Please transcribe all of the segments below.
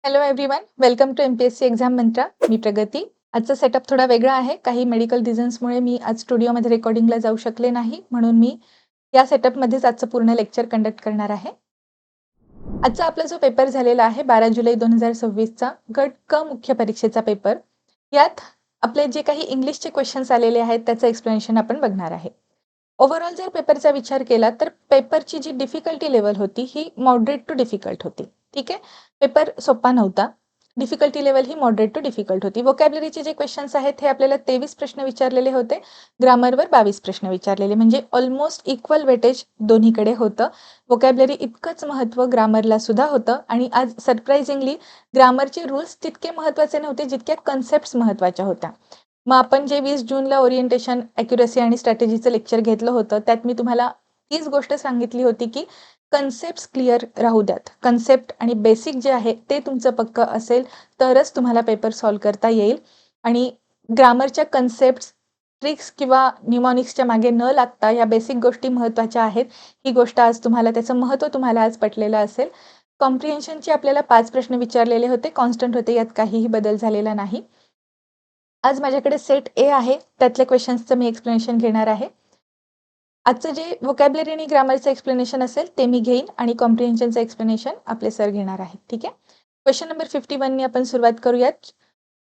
Hello everyone, welcome to MPSC exam mantra. मी प्रगती. आजचा setup थोडा वेगळा आहे. काही मेडिकल रिझन्समुळे मी आज स्टुडिओमध्ये रेकॉर्डिंगला जाऊ शकले नाही, म्हणून मी या सेटअपमध्येच आजचं पूर्ण लेक्चर कंडक्ट करणार आहे. आजचा आपला जो पेपर झालेला आहे 12 जुलै 2026चा गट क मुख्य परीक्षेचा पेपर, यात आपले जे काही इंग्लिशचे क्वेश्चन्स आलेले आहेत त्याचं एक्सप्लेनेशन आपण बघणार आहे. ओव्हरऑल जर पेपरचा विचार केला तर पेपरची जी डिफिकल्टी लेवल होती ही मॉडरेट टू डिफिकल्ट होती. ठीक आहे, पेपर सोपा नव्हता. डिफिकल्टी लेवल ही मॉडरेट टू डिफिकल्ट होती. व्होकॅब्युलरीचे जे क्वेश्चन्स आहेत हे आपल्याला 23 प्रश्न विचारलेले होते. ग्रामरवर 22 प्रश्न विचारलेले, म्हणजे ऑलमोस्ट इक्वल वेटेज दोन्हीकडे होतं. व्होकॅब्युलरी इतकंच महत्त्व ग्रामरला सुद्धा होतं आणि आज सरप्राइझिंगली ग्रामरचे रूल्स तितके महत्त्वाचे नव्हते जितक्या कन्सेप्ट्स महत्त्वाच्या होत्या. मग आपण जे 20 जूनला ओरिएंटेशन, ॲक्युरसी आणि स्ट्रॅटेजीचं लेक्चर घेतलं होतं त्यात मी तुम्हाला तीच गोष्ट सांगितली होती की कन्सेप्ट्स क्लिअर राहू द्यात. कन्सेप्ट आणि बेसिक जे आहे ते तुमचं पक्कं असेल तरच तुम्हाला पेपर सॉल्व करता येईल. आणि ग्रामरच्या कन्सेप्ट्स, ट्रिक्स किंवा न्यूमॉनिक्सच्या मागे न लागता या बेसिक गोष्टी महत्त्वाच्या आहेत. ही गोष्ट आज तुम्हाला, त्याचं महत्त्व तुम्हाला आज पटलेलं असेल. कॉम्प्रिहेन्शनचे आपल्याला 5 प्रश्न विचारलेले होते, कॉन्स्टंट होते, यात काहीही बदल झालेला नाही. आज माझ्याकडे सेट ए आहे, त्यातल्या क्वेश्चन्सचं मी एक्सप्लेनेशन घेणार आहे. आजचं जे व्होकॅब्युलरी आणि ग्रामरचं एक्सप्लेनेशन असेल ते मी घेईन आणि कॉम्प्रिहेन्शनचं एक्सप्लेनेशन आपले सर घेणार आहेत. ठीक आहे, क्वेश्चन नंबर 51 आपण सुरुवात करूयात.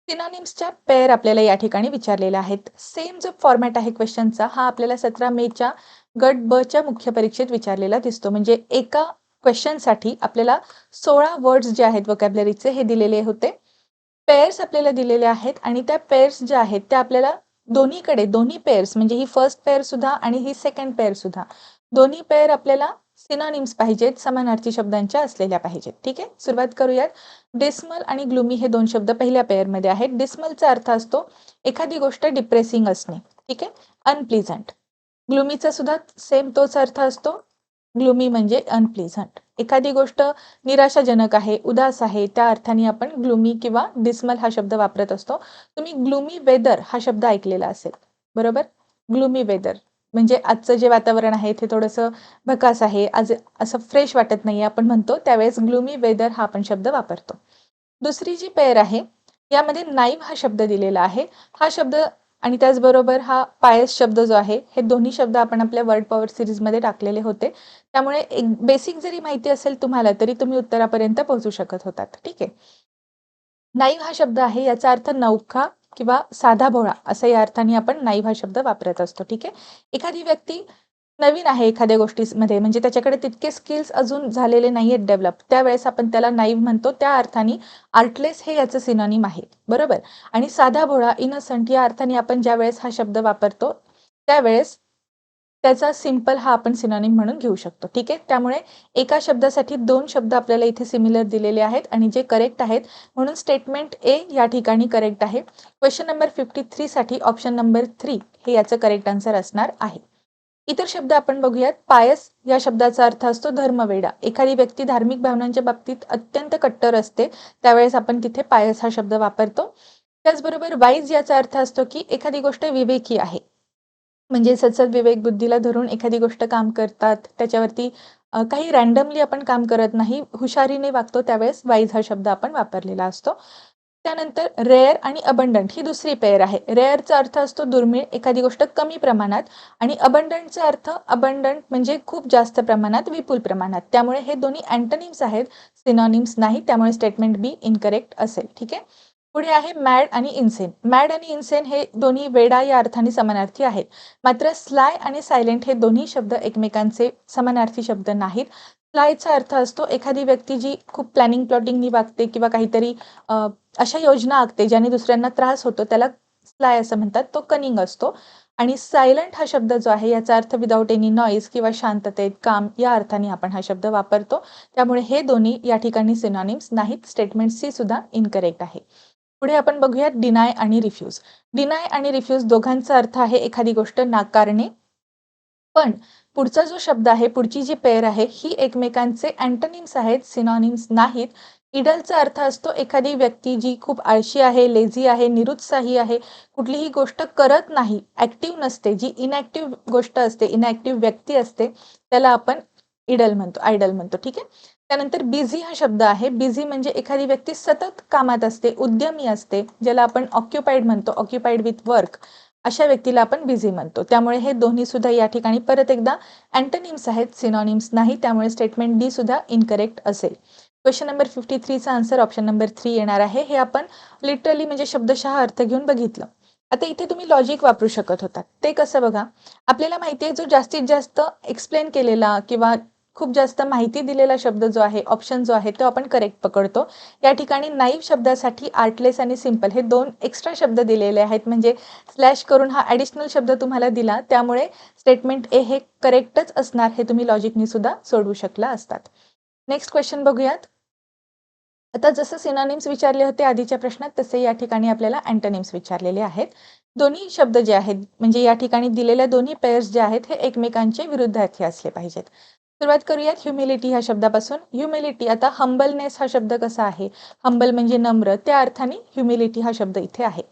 सिनॉनिम्सच्या पेअर आपल्याला या ठिकाणी विचारलेल्या आहेत. सेम जो फॉर्मॅट आहे क्वेश्चनचा हा आपल्याला 17 मेच्या गट ब च्या मुख्य परीक्षेत विचारलेला दिसतो. म्हणजे एका क्वेश्चनसाठी आपल्याला 16 वर्ड्स जे आहेत व्होकॅब्युलरीचे हे दिलेले होते. पेअर्स आपल्याला दिलेले आहेत आणि त्या पेअर्स ज्या आहेत त्या आपल्याला दोन्ही पेअर्स, म्हणजे ही फर्स्ट पेअर सुद्धा आणि ही सेकंड पेअर सुद्धा, दोन्ही पेअर आपल्याला सिनॉनिम्स पाहिजेत, समानार्थी शब्दांच्या असलेल्या पाहिजेत. ठीक आहे, सुरुवात करूयात. डिस्मल आणि ग्लुमी हे दोन शब्द पहिल्या पेअरमध्ये आहेत. डिस्मलचा अर्थ असतो एखादी गोष्ट डिप्रेसिंग असणे. ठीक आहे, अनप्लीझंट. ग्लुमीचा सुद्धा सेम तोच अर्थ असतो. ग्लुमी म्हणजे अनप्लीझंट. एखादी गोष्ट निराशाजनक आहे, उदास आहे, त्या अर्थाने आपण ग्लुमी किंवा डिस्मल हा शब्द वापरत असतो. तुम्ही ग्लुमी वेदर हा शब्द ऐकलेला असेल, बरोबर? ग्लुमी वेदर म्हणजे आजचं जे वातावरण आहे ते थोडंसं भकास आहे, आज असं फ्रेश वाटत नाही आपण म्हणतो, त्यावेळेस ग्लुमी वेदर हा आपण शब्द वापरतो. दुसरी जी पेअर आहे यामध्ये नाईव्ह हा शब्द दिलेला आहे. हा शब्द आणि त्याचबरोबर हा पायस शब्द जो आहे, हे दोन्ही शब्द आपण आपल्या वर्ड पॉवर सिरीजमध्ये टाकलेले होते. त्यामुळे एक बेसिक जरी माहिती असेल तुम्हाला तरी तुम्ही उत्तरापर्यंत पोहोचू शकत होतात. ठीक आहे, नाईव्ह हा शब्द आहे, याचा अर्थ नौका किंवा साधा भोळा असं या अर्थाने आपण नाईव्ह हा शब्द वापरत असतो. ठीक आहे, एखादी व्यक्ती नवीन आहे एखाद्या गोष्टीमध्ये, म्हणजे त्याच्याकडे तितके स्किल्स अजून झालेले नाही आहेत डेव्हलप, त्यावेळेस आपण त्याला नाईव्ह म्हणतो. त्या अर्थाने आर्टलेस हे याचं सिनॉनिम आहे, बरोबर? आणि साधा भोळा, इनोसंट या अर्थाने आपण ज्या वेळेस हा शब्द वापरतो त्यावेळेस त्याचा सिंपल हा आपण सिनॉनिम म्हणून घेऊ शकतो. ठीक आहे, त्यामुळे एका शब्दासाठी दोन शब्द आपल्याला इथे सिमिलर दिलेले आहेत आणि जे करेक्ट आहेत, म्हणून स्टेटमेंट ए या ठिकाणी करेक्ट आहे. क्वेश्चन नंबर 53 साठी ऑप्शन नंबर 3 हे याचं करेक्ट आन्सर असणार आहे. इतर शब्द आपण बघूयात. पायस या शब्दाचा अर्थ असतो धर्मवेडा. एखादी व्यक्ती धार्मिक भावनांच्या बाबतीत अत्यंत कट्टर असते, त्यावेळेस आपण तिथे पायस हा शब्द वापरतो. त्याचबरोबर वाईज याचा अर्थ असतो की एखादी गोष्ट विवेकी आहे, म्हणजे सतत विवेक बुद्धीला धरून एखादी गोष्ट काम करतात, त्याच्यावरती काही रँडमली आपण काम करत नाही, हुशारीने वागतो, त्यावेळेस वाईज हा शब्द आपण वापरलेला असतो. त्यानंतर रेअर आणि अबंडंट ही दुसरी पेअर आहे. रेअरचा अर्थ असतो दुर्मिळ, एखादी गोष्ट कमी प्रमाणात, आणि अबंडंटचा अर्थ अबंडंट म्हणजे खूप जास्त प्रमाणात, विपुल प्रमाणात. त्यामुळे हे दोन्ही अँटोनिम्स आहेत, सिनॉनिम्स नाही, त्यामुळे स्टेटमेंट बी इनकरेक्ट असेल. ठीक आहे, पुढे आहे मॅड आणि इन्सेन. मॅड आणि इन्सेन हे दोन्ही वेडा या अर्थाने समानार्थी आहेत, मात्र स्लाय आणि सायलेंट हे दोन्ही शब्द एकमेकांचे समानार्थी शब्द नाहीत. स्लायचा अर्थ असतो एखादी व्यक्ती जी खूप प्लॅनिंग प्लॉटिंगनी वागते किंवा काहीतरी अशा योजना आखते ज्याने दुसऱ्यांना त्रास होतो, त्याला स्लाय असं म्हणतात, तो कनिंग असतो. आणि सायलेंट हा शब्द जो आहे याचा अर्थ विदाउट एनी नॉईज किंवा शांततेत, काम या अर्थाने आपण हा शब्द वापरतो. त्यामुळे हे दोन्ही या ठिकाणी सिनॉनिम्स नाहीत. स्टेटमेंट सी सुद्धा इनकरेक्ट आहे. पुढे आपण बघूयात डिनाय आणि रिफ्यूज. डिनाय आणि रिफ्यूज दोघांचा अर्थ आहे एखादी गोष्ट नाकारणे, पण पुढचा जो शब्द आहे, पुढची जी पेअर आहे ही एकमेकांचे अँटोनिम्स आहेत, सिनॉनिम्स नाहीत. इडलचा अर्थ असतो एखादी व्यक्ती जी खूप आळशी आहे, लेझी आहे, निरुत्साही आहे, कुठलीही गोष्ट करत नाही, ॲक्टिव्ह नसते, जी इनॅक्टिव्ह गोष्ट असते, इनॅक्टिव्ह व्यक्ती असते, त्याला आपण इडल म्हणतो, आयडल म्हणतो. ठीक आहे, त्यानंतर बिझी हा शब्द आहे. बिझी म्हणजे एखादी व्यक्ती सतत कामात असते, उद्यमी असते, ज्याला आपण ऑक्युपाईड म्हणतो, ऑक्युपाईड विथ वर्क. अशा व्यक्तीला आपण बिझी म्हणतो. त्यामुळे हे दोन्ही सुद्धा या ठिकाणी परत एकदा अँटोनिम्स आहेत, सिनॉनिम्स नाही. त्यामुळे स्टेटमेंट डी सुद्धा इनकरेक्ट असेल. क्वेश्चन नंबर 53चा आन्सर ऑप्शन नंबर 3 येणार आहे. हे आपण लिटरली म्हणजे शब्दशः अर्थ घेऊन बघितलं. आता इथे तुम्ही लॉजिक वापरू शकत होता. ते कसं बघा, आपल्याला माहिती आहे जो जास्तीत जास्त एक्सप्लेन केलेला किंवा खूप जास्त माहिती दिलेला शब्द जो आहे, ऑप्शन जो आहे तो आपण करेक्ट पकडतो. या ठिकाणी नाईव्ह शब्दासाठी आर्टलेस आणि सिंपल हे 2 एक्स्ट्रा शब्द दिलेले आहेत. म्हणजे स्लॅश करून हा ॲडिशनल शब्द तुम्हाला दिला. त्यामुळे स्टेटमेंट ए हे करेक्टच असणार हे तुम्ही लॉजिकनी सुद्धा सोडवू शकला असतात. नेक्स्ट क्वेश्चन बघूयात. आता जसं सिनॉनिम्स विचारले होते आधीच्या प्रश्नात, तसे या ठिकाणी आपल्याला अँटोनिम्स विचारलेले आहेत. दोन्ही शब्द जे आहेत म्हणजे या ठिकाणी दिलेल्या दोन्ही पेअर्स जे आहेत हे एकमेकांचे विरुद्धार्थी असले पाहिजेत. सुरुवात करूयात ह्युमिलिटी ह्या शब्दापासून. ह्युमिलिटी, आता हंबलनेस हा शब्द कसा आहे, हंबल म्हणजे नम्र, त्या अर्थाने ह्युमिलिटी हा शब्द इथे आहे.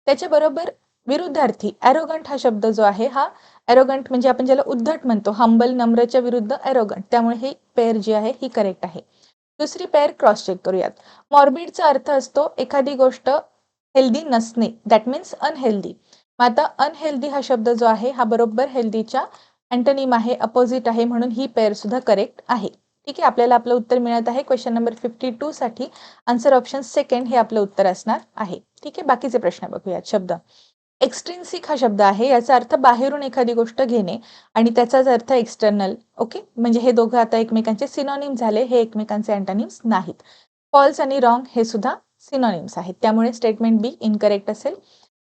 त्याच्याबरोबर विरुद्धार्थी ॲरोगंट हा शब्द जो आहे, हा ॲरोगंट म्हणजे आपण ज्याला उद्धट म्हणतो, हंबल नम्रच्या विरुद्ध ॲरोगंट. त्यामुळे ही पेअर जी आहे ही करेक्ट आहे. दुसरी पेअर क्रॉस चेक करूयात. मॉर्बिडचा अर्थ असतो एखादी गोष्ट हेल्दी नसणे, दॅट मीन्स अनहेल्दी. मग आता अनहेल्दी हा शब्द जो आहे हा बरोबर हेल्दीच्या अँटोनिम आहे, अपोजिट आहे, म्हणून ही पेअर सुद्धा करेक्ट आहे. ठीक आहे, आपल्याला आपलं उत्तर मिळत आहे. क्वेश्चन नंबर 52 साठी आन्सर ऑप्शन सेकंड हे आपलं उत्तर असणार आहे. ठीक आहे, बाकीचे प्रश्न बघूयात. शब्द एक्स्ट्रिन्सिक हा शब्द आहे. याचा अर्थ बाहेरून एखादी गोष्ट घेणे आणि त्याचाच अर्थ एक्सटर्नल. ओके, म्हणजे हे दोघं आता एकमेकांचे सिनॉनिम झाले, हे एकमेकांचे अँटोनिम्स नाहीत. फॉल्स आणि रॉंग हे सुद्धा सिनॉनिम्स आहेत. त्यामुळे स्टेटमेंट बी इनकरेक्ट असेल.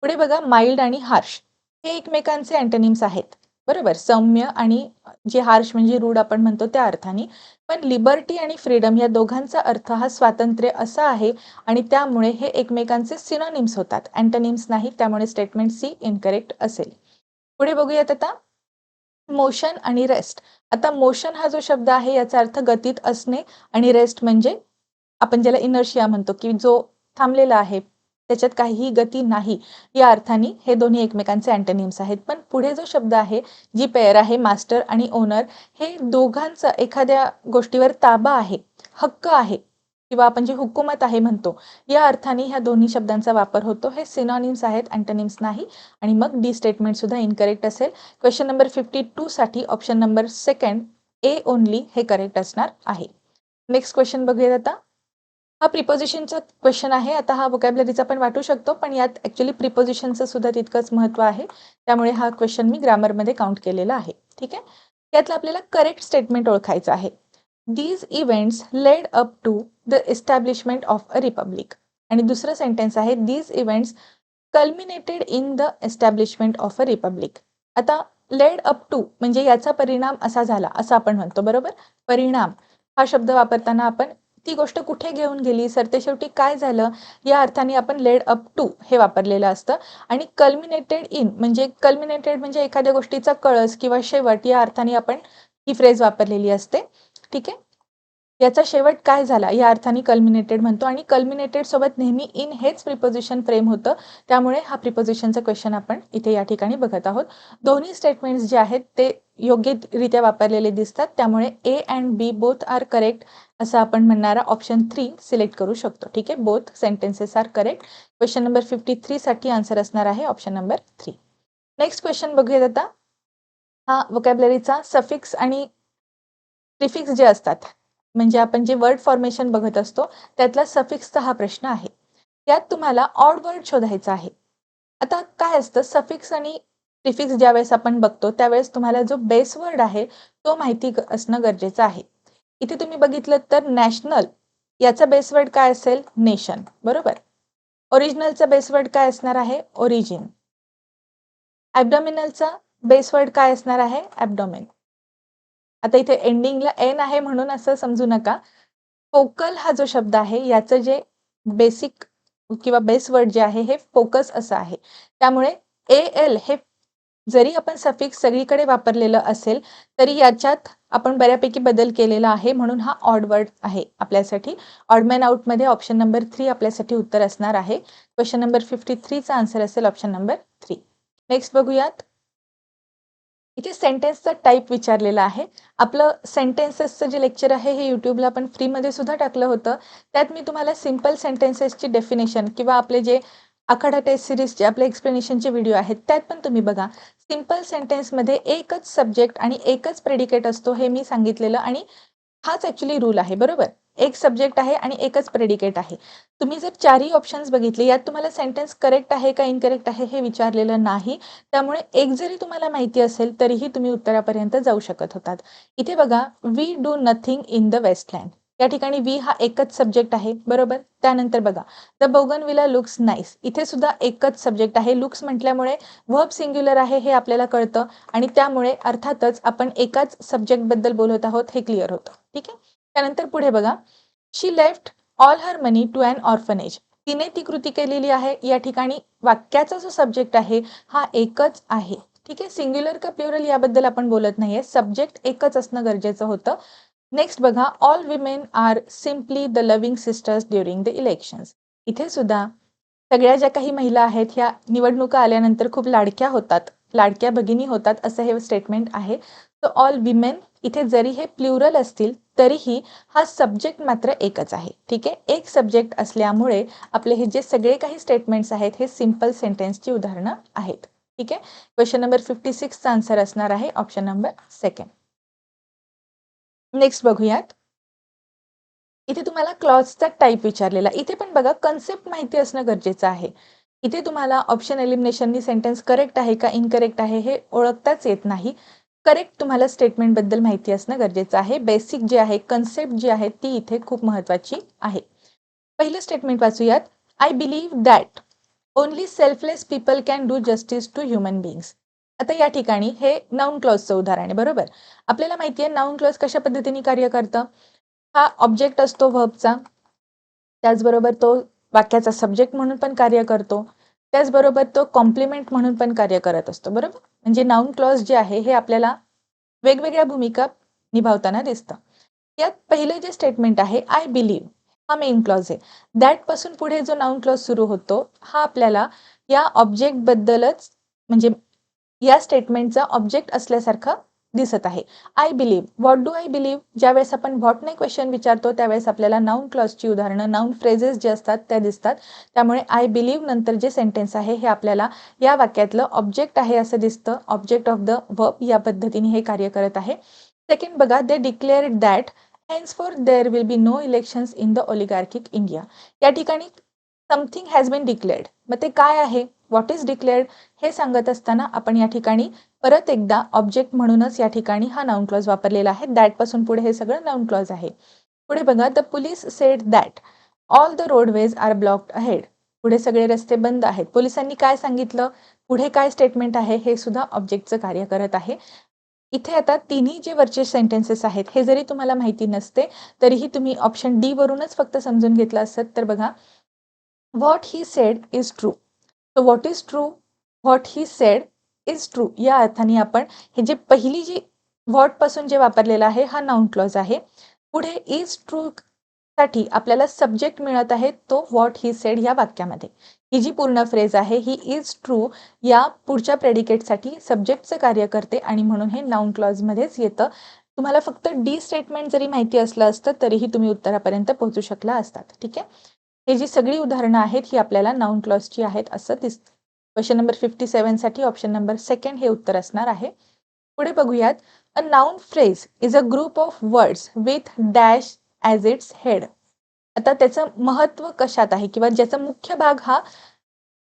पुढे बघा, माइल्ड आणि हार्श हे एकमेकांचे अँटोनिम्स आहेत. बरोबर, सौम्य आणि जे हार्श म्हणजे रूड आपण म्हणतो त्या अर्थाने. पण लिबर्टी आणि फ्रीडम या दोघांचा अर्थ हा स्वातंत्र्य असा आहे आणि त्यामुळे हे एकमेकांचे सिनॉनिम्स होतात, अँटोनिम्स नाही. त्यामुळे स्टेटमेंट सी इनकरेक्ट असेल. पुढे बघूयात आता मोशन आणि रेस्ट. आता मोशन हा जो शब्द आहे याचा अर्थ गतीत असणे आणि रेस्ट म्हणजे आपण ज्याला इनर्शिया म्हणतो की जो थांबलेला आहे, त्याच्यात काहीही गती नाही, या अर्थाने हे दोन्ही एकमेकांचे अँटोनिम्स आहेत. पण पुढे जो शब्द आहे, जी पेअर आहे मास्टर आणि ओनर, हे दोघांचा एखाद्या गोष्टीवर ताबा आहे, हक्क आहे किंवा आपण जे हुकूमत आहे म्हणतो, या अर्थाने ह्या दोन्ही शब्दांचा वापर होतो. हे सिनॉनिम्स आहेत, अँटोनिम्स नाही. आणि मग डी स्टेटमेंट सुद्धा इनकरेक्ट असेल. क्वेश्चन नंबर 52 साठी option number second A only हे करेक्ट असणार आहे. नेक्स्ट क्वेश्चन बघूयात आता. हा प्रिपोजिशनचा क्वेश्चन आहे. आता हा व्होकॅब्युलरीचा पण वाटू शकतो, पण यात ॲक्च्युली प्रिपोजिशनचं सुद्धा तितकंच महत्त्व आहे. त्यामुळे हा क्वेश्चन मी ग्रामरमध्ये काउंट केलेला आहे. ठीक आहे, यातलं आपल्याला करेक्ट स्टेटमेंट ओळखायचं आहे. These events led up to the establishment of a republic. आणि दुसरं सेंटेन्स आहे, these events culminated in the establishment of a republic. आता लेड अप टू म्हणजे याचा परिणाम असा झाला असं आपण म्हणतो. बरोबर, परिणाम हा शब्द वापरताना आपण ती गोष्ट कुठे घेऊन गेली, सरतेशेवटी काय झालं, या अर्थाने आपण लेड अप टू हे वापरलेलं असतं. आणि कल्मिनेटेड इन म्हणजे कल्मिनेटेड म्हणजे एखाद्या गोष्टीचा कळस किंवा शेवट, या अर्थाने आपण ही फ्रेज वापरलेली असते. ठीक आहे, याचा शेवट काय झाला या अर्थाने कल्मिनेटेड म्हणतो. आणि कल्मिनेटेड सोबत नेहमी इन हेच प्रिपोजिशन फ्रेम होतं. त्यामुळे हा प्रिपोजिशनचा क्वेश्चन आपण इथे या ठिकाणी बघत आहोत. दोन्ही स्टेटमेंट्स जे आहेत ते योग्यरित्या वापरलेले दिसतात. त्यामुळे A and B both are correct असं आपण म्हणणारा ऑप्शन 3 सिलेक्ट करू शकतो. ठीक आहे, both sentences are correct. Question number 53 साठी आन्सर असणार आहे ऑप्शन नंबर 3. नेक्स्ट क्वेश्चन बघूयात आता. हा व्होकॅब्युलरीचा सफिक्स आणि प्रिफिक्स जे असतात, म्हणजे आपण जे वर्ड फॉर्मेशन बघत असतो त्यातला सफिक्सचा हा प्रश्न आहे. त्यात तुम्हाला ऑड वर्ड शोधायचा आहे. आता काय असतं, सफिक्स आणि प्रिफिक्स ज्यावेळेस आपण बघतो त्यावेळेस तुम्हाला जो बेस वर्ड आहे तो माहिती असणं गरजेचं आहे. इथे तुम्ही बघितलं तर नॅशनल याचा बेस वर्ड काय असेल, नेशन. बरोबर, ओरिजिनलचा बेस वर्ड काय असणार आहे, ओरिजिन. ॲब्डॉमिनलचा बेस वर्ड काय असणार आहे, ॲब्डॉमिन. आता इथे एंडिंगला एन आहे म्हणून असं समजू नका. फोकल हा जो शब्द आहे याचं जे बेसिक किंवा बेस वर्ड जे आहे हे फोकस असं आहे. त्यामुळे एल हे जरी आपण सफिक्स सगळीकडे वापरलेलं असेल तरी याच्यात आपण बऱ्यापैकी बदल केलेला आहे, म्हणून हा ऑड वर्ड आहे आपल्यासाठी. ऑडमॅन आउटमध्ये ऑप्शन नंबर 3 आपल्यासाठी उत्तर असणार आहे. क्वेश्चन नंबर 53चा आन्सर असेल ऑप्शन नंबर 3. नेक्स्ट बघूयात. इथे सेंटेन्सचा टाइप विचारलेला आहे. आपलं सेंटेन्सेसचं जे लेक्चर आहे हे YouTubeला आपण फ्रीमध्ये सुद्धा टाकलं होतं. त्यात मी तुम्हाला सिंपल सेंटेन्सेसची डेफिनेशन किंवा आपले जे आखाडा टेस्ट सीरीजचे आपले एक्सप्लेनेशनचे व्हिडिओ आहेत त्यात पण तुम्ही बघा. सिंपल सेंटेन्समध्ये एकच सब्जेक्ट आणि एकच प्रेडिकेट असतो हे मी सांगितलेलं आणि हाच ॲक्च्युअली रूल आहे बरोबर. एक सब्जेक्ट आहे आणि एकच प्रेडिकेट आहे. तुम्ही जर चारही ऑप्शन्स बघितले यात तुम्हाला सेंटेन्स करेक्ट आहे का इनकरेक्ट आहे हे विचारलेलं नाही. त्यामुळे एक जरी तुम्हाला माहिती असेल तरीही तुम्ही उत्तरापर्यंत जाऊ शकत होतात. इथे बघा we do nothing in the wasteland. या ठिकाणी वी हा एकच सब्जेक्ट आहे बरोबर. त्यानंतर बघा द बोगनविला लुक्स नाईस. इथे सुद्धा एकच सब्जेक्ट आहे. लुक्स म्हटल्यामुळे वर्ब सिंग्युलर आहे हे आपल्याला कळतं आणि त्यामुळे अर्थातच आपण एकाच सब्जेक्टबद्दल बोलत आहोत हे क्लिअर होतं. ठीक आहे. त्यानंतर पुढे बघा she left all her money to an orphanage. तिने ती कृती केलेली आहे. या ठिकाणी वाक्याचा जो सब्जेक्ट आहे हा एकच आहे. ठीक आहे. सिंग्युलर का प्लुरल याबद्दल आपण बोलत नाहीये. सब्जेक्ट एकच असणं गरजेचं होतं. नेक्स्ट बघा all women are simply the loving sisters during the elections. इथे सुद्धा सगळ्या ज्या काही महिला आहेत ह्या निवडणुका आल्यानंतर खूप लाडक्या होतात, लाडक्या भगिनी होतात असं हे स्टेटमेंट आहे. तर ऑल विमेन इथे जरी हे प्लुरल असतील तरीही हा सब्जेक्ट मात्र एकच आहे. ठीक आहे. एक सब्जेक्ट असल्यामुळे आपले हे जे सगळे काही स्टेटमेंट्स आहेत हे सिंपल सेंटेन्सची उदाहरणं आहेत. ठीक आहे. क्वेश्चन नंबर 56चा आन्सर असणार आहे ऑप्शन नंबर सेकंड. नेक्स्ट बघूयात. इथे तुम्हाला क्लॉजचा टाइप विचारलेला. इथे पण बघा कन्सेप्ट माहिती असणं गरजेचं आहे. इथे तुम्हाला ऑप्शन एलिमिनेशननी सेंटेन्स करेक्ट आहे का इनकरेक्ट आहे हे ओळखताच येत नाही. करेक्ट तुम्हाला स्टेटमेंटबद्दल माहिती असणं गरजेचं आहे. बेसिक जे आहे कन्सेप्ट जी आहे ती इथे खूप महत्त्वाची आहे. पहिलं स्टेटमेंट वाचूयात. I believe that only selfless people can do justice to human beings. आता या ठिकाणी हे नाउन क्लॉजचं उदाहरण आहे बरोबर. आपल्याला माहिती आहे नाउन क्लॉज कशा पद्धतीने कार्य करतं. हा ऑब्जेक्ट असतो व्हर्बचा. त्याचबरोबर तो वाक्याचा सब्जेक्ट म्हणून पण कार्य करतो. त्याचबरोबर तो कॉम्प्लिमेंट म्हणून पण कार्य करत असतो बरोबर. म्हणजे नाउन क्लॉज जे आहे हे आपल्याला वेगवेगळ्या भूमिका निभावताना दिसतं. यात पहिलं जे स्टेटमेंट आहे आय बिलीव्ह हा मेन क्लॉज आहे. दॅट पासून पुढे जो नाउन क्लॉज सुरू होतो हा आपल्याला या ऑब्जेक्ट बद्दलच म्हणजे या स्टेटमेंटचा ऑब्जेक्ट असल्यासारखं दिसत आहे. I believe. What do I believe. ज्यावेळेस आपण व्हॉटने क्वेश्चन विचारतो त्यावेळेस आपल्याला नाउन क्लॉजची उदाहरणं नाउन फ्रेजेस जे असतात त्या दिसतात. त्यामुळे आय बिलीव्ह नंतर जे सेंटेन्स आहे हे आपल्याला या वाक्यातलं ऑब्जेक्ट आहे असं दिसतं. ऑब्जेक्ट ऑफ द वर्ब या पद्धतीने हे कार्य करत आहे. सेकंड बघा they declared that henceforth there will be no elections in the oligarchic India. या ठिकाणी समथिंग हॅज बीन डिक्लेअर्ड. मग ते काय आहे व्हॉट इज डिक्लेअर्ड हे सांगत असताना आपण या ठिकाणी परत एकदा ऑब्जेक्ट म्हणूनच या ठिकाणी हा नाउन क्लॉज वापरलेला आहे. दॅट पासून पुढे हे सगळं नाउन क्लॉज आहे. पुढे बघा the police said that all the roadways are blocked ahead. पुढे सगळे रस्ते बंद आहेत. पोलिसांनी काय सांगितलं पुढे काय स्टेटमेंट आहे हे सुद्धा ऑब्जेक्टचं कार्य करत आहे. इथे आता तिन्ही जे वरचे सेंटेन्सेस आहेत हे जरी तुम्हाला माहिती नसते तरीही तुम्ही ऑप्शन डी वरूनच फक्त समजून घेतलं असत तर बघा what he said is true. So what is true what he said is true या अर्थाने आपण हे जे पहिली जी व्हॉट पासून जे वापरलेलं आहे हा नाउन क्लॉज आहे. पुढे इज ट्रू साठी आपल्याला सब्जेक्ट मिळत आहे तो व्हॉट ही सेड या वाक्यामध्ये. ही जी पूर्ण फ्रेज आहे ही इज ट्रू या पुढच्या प्रेडिकेटसाठी सब्जेक्टचं कार्य करते आणि म्हणून हे नाउन क्लॉजमध्येच येतं. तुम्हाला फक्त डी स्टेटमेंट जरी माहिती असलं असतं तरीही तुम्ही उत्तरापर्यंत पोहोचू शकला असतात. ठीक आहे. हे जी सगळी उदाहरणं आहेत ही आपल्याला नाउन क्लॉजची आहेत असं दिसतं. क्वेश्चन नंबर 57 साठी ऑप्शन नंबर सेकंड हे उत्तर असणार आहे. पुढे बघूयात. A noun phrase is a group of words with dash as its head. आता त्याचं महत्त्व कशात आहे किंवा ज्याचा मुख्य भाग हा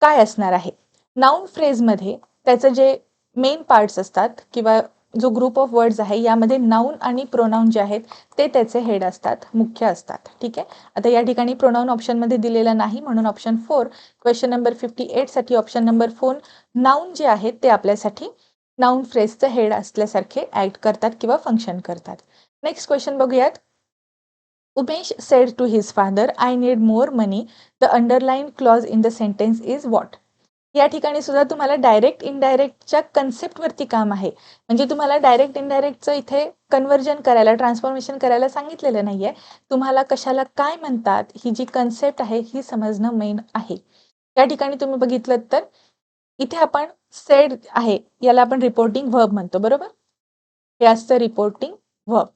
काय असणार आहे. नाउन फ्रेजमध्ये त्याचं जे मेन पार्ट्स असतात किंवा जो ग्रुप ऑफ वर्ड्स आहे यामध्ये नाउन आणि प्रोनाउन जे आहेत ते त्याचे हेड असतात, मुख्य असतात. ठीक आहे. आता या ठिकाणी प्रोनाउन ऑप्शनमध्ये दिलेला नाही म्हणून ऑप्शन 4 क्वेश्चन नंबर 58 साठी ऑप्शन नंबर 4 नाउन जे आहेत ते आपल्यासाठी नाउन फ्रेजचं हेड असल्यासारखे ऍक्ट करतात किंवा फंक्शन करतात. नेक्स्ट क्वेश्चन बघूयात. Umesh said to his father, I need more money. The underlined clause in the sentence is what? या ठिकाणी सुद्धा तुम्हाला डायरेक्ट इनडायरेक्टच्या कन्सेप्टवरती काम आहे. म्हणजे तुम्हाला डायरेक्ट इनडायरेक्टचं इथे कन्व्हर्जन करायला ट्रान्सफॉर्मेशन करायला सांगितलेलं नाहीये. तुम्हाला कशाला काय म्हणतात ही जी कन्सेप्ट आहे ही समजणं मेन आहे. या ठिकाणी तुम्ही बघितलं तर इथे आपण सेड आहे याला आपण रिपोर्टिंग व्हर्ब म्हणतो, बरोबर. हे असतं रिपोर्टिंग व्हर्ब.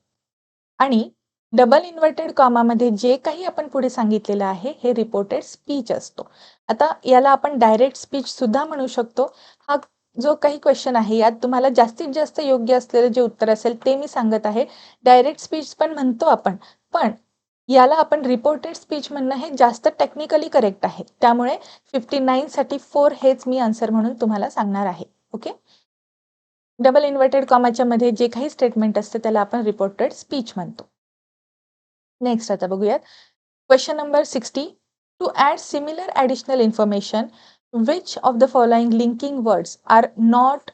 आणि डबल इन्व्हर्टेड कॉमामध्ये जे काही आपण पुढे सांगितलेलं आहे हे रिपोर्टेड स्पीच असतो. आता याला आपण डायरेक्ट स्पीच सुद्धा म्हणू शकतो. हा जो काही क्वेश्चन आहे यात तुम्हाला जास्तीत जास्त योग्य असलेलं जे उत्तर असेल ते मी सांगत आहे. डायरेक्ट स्पीच पण म्हणतो आपण, पण याला आपण रिपोर्टेड स्पीच म्हणणं हे जास्त टेक्निकली करेक्ट आहे. त्यामुळे 59 साठी 4 हेच मी आन्सर म्हणून तुम्हाला सांगणार आहे. ओके. डबल इन्व्हर्टेड कॉमाच्या मध्ये जे काही स्टेटमेंट असते त्याला आपण रिपोर्टेड स्पीच म्हणतो. नेक्स्ट आता बघूयात. Question number 60. To add similar additional information which of the following linking words are not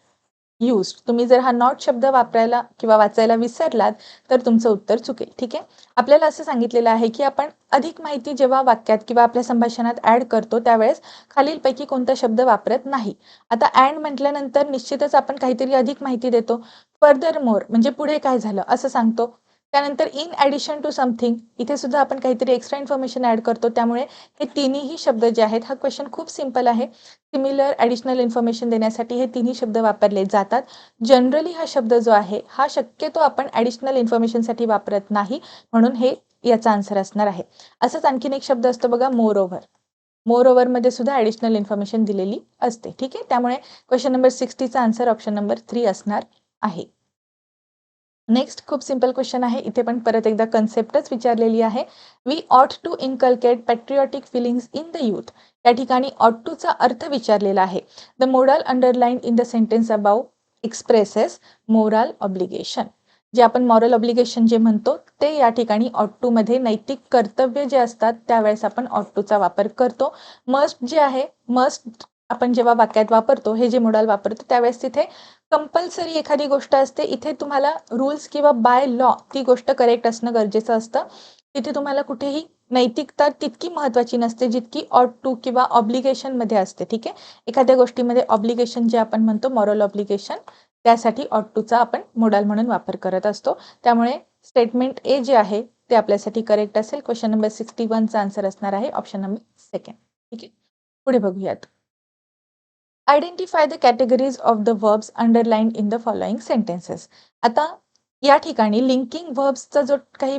used. तुम्ही जर हा नॉट शब्द वापरायला किंवा वाचायला विसरलात तर तुमचं उत्तर चुकेल. ठीक आहे. आपल्याला असं सांगितलेलं आहे की आपण अधिक माहिती जेव्हा वाक्यात किंवा आपल्या संभाषणात ॲड करतो त्यावेळेस खालीलपैकी कोणता शब्द वापरत नाही. आता ॲड म्हटल्यानंतर निश्चितच आपण काहीतरी अधिक माहिती देतो. फर्दर मोर म्हणजे पुढे काय झालं असं सांगतो. त्यानंतर इन ॲडिशन टू समथिंग इथे सुद्धा आपण काहीतरी एक्स्ट्रा इन्फॉर्मेशन ॲड करतो. त्यामुळे हे तिन्ही शब्द जे आहेत, हा क्वेश्चन खूप सिंपल आहे. सिमिलर ॲडिशनल इन्फॉर्मेशन देण्यासाठी हे तिन्ही शब्द वापरले जातात. जनरली हा शब्द जो आहे हा शक्यतो आपण ॲडिशनल इन्फॉर्मेशनसाठी वापरत नाही, म्हणून हे याचा आन्सर असणार आहे. असंच आणखीन एक शब्द असतो बघा, मोर ओव्हर. मोर ओव्हरमध्ये सुद्धा ॲडिशनल इन्फॉर्मेशन दिलेली असते. ठीक आहे. त्यामुळे क्वेश्चन नंबर 60चा आन्सर ऑप्शन नंबर 3 असणार आहे. नेक्स्ट खूप सिंपल क्वेश्चन आहे. इथे पण परत एकदा कन्सेप्टच विचारलेली आहे. We ought to inculcate patriotic feelings in the youth. या ठिकाणी ऑट टूचा अर्थ विचारलेला आहे. The moral underline in the sentence above expresses moral obligation. जे आपण मॉरल ऑब्लिगेशन जे म्हणतो ते या ठिकाणी ऑट टू मध्ये नैतिक कर्तव्य जे असतात त्यावेळेस आपण ऑट टूचा वापर करतो. मस्ट जे आहे, मस्ट आपण जेव्हा वाक्यात वापरतो, हे जे मोरल वापरतो त्यावेळेस तिथे कंपल्सरी एखादी गोष्ट असते. इथे तुम्हाला रूल्स किंवा बाय लॉ ती गोष्ट करेक्ट असणं गरजेचं असतं. तिथे तुम्हाला कुठेही नैतिकता तितकी महत्त्वाची नसते जितकी ऑट टू किंवा ऑब्लिगेशन मध्ये असते. ठीक आहे. एखाद्या गोष्टीमध्ये ऑब्लिगेशन जे आपण म्हणतो मॉरल ऑब्लिगेशन, त्यासाठी ऑट टूचा आपण मोडाल म्हणून वापर करत असतो. त्यामुळे स्टेटमेंट ए जे आहे ते आपल्यासाठी करेक्ट असेल. क्वेश्चन नंबर 61चा आन्सर असणार आहे ऑप्शन नंबर 2. ठीक आहे. पुढे बघूयात. Identify the categories of the verbs underlined in the following sentences. आता या ठिकाणी लिंकिंग वर्ब्सचा जो काही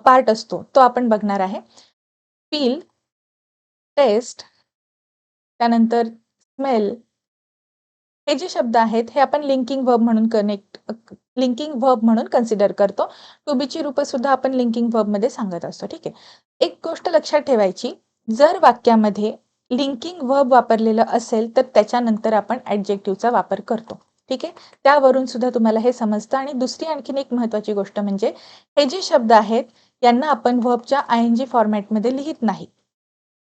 पार्ट असतो तो आपण बघणार आहे. फील, टेस्ट, त्यानंतर स्मेल, हे जे शब्द आहेत हे आपण लिंकिंग वर्ब म्हणून कन्सिडर करतो. टू बीची रूपं सुद्धा आपण लिंकिंग वर्ब मध्ये सांगत असतो. ठीक आहे. एक गोष्ट लक्षात ठेवायची, जर वाक्यामध्ये लिंकिंग वर्ब वापरलेलं असेल तर त्याच्यानंतर आपण ॲडजेक्टिव्हचा वापर करतो. ठीक आहे. त्यावरून सुद्धा तुम्हाला हे समजतं. आणि दुसरी आणखीन एक महत्त्वाची गोष्ट म्हणजे हे जे शब्द आहेत यांना आपण वर्बच्या ING फॉर्मॅटमध्ये लिहित नाही.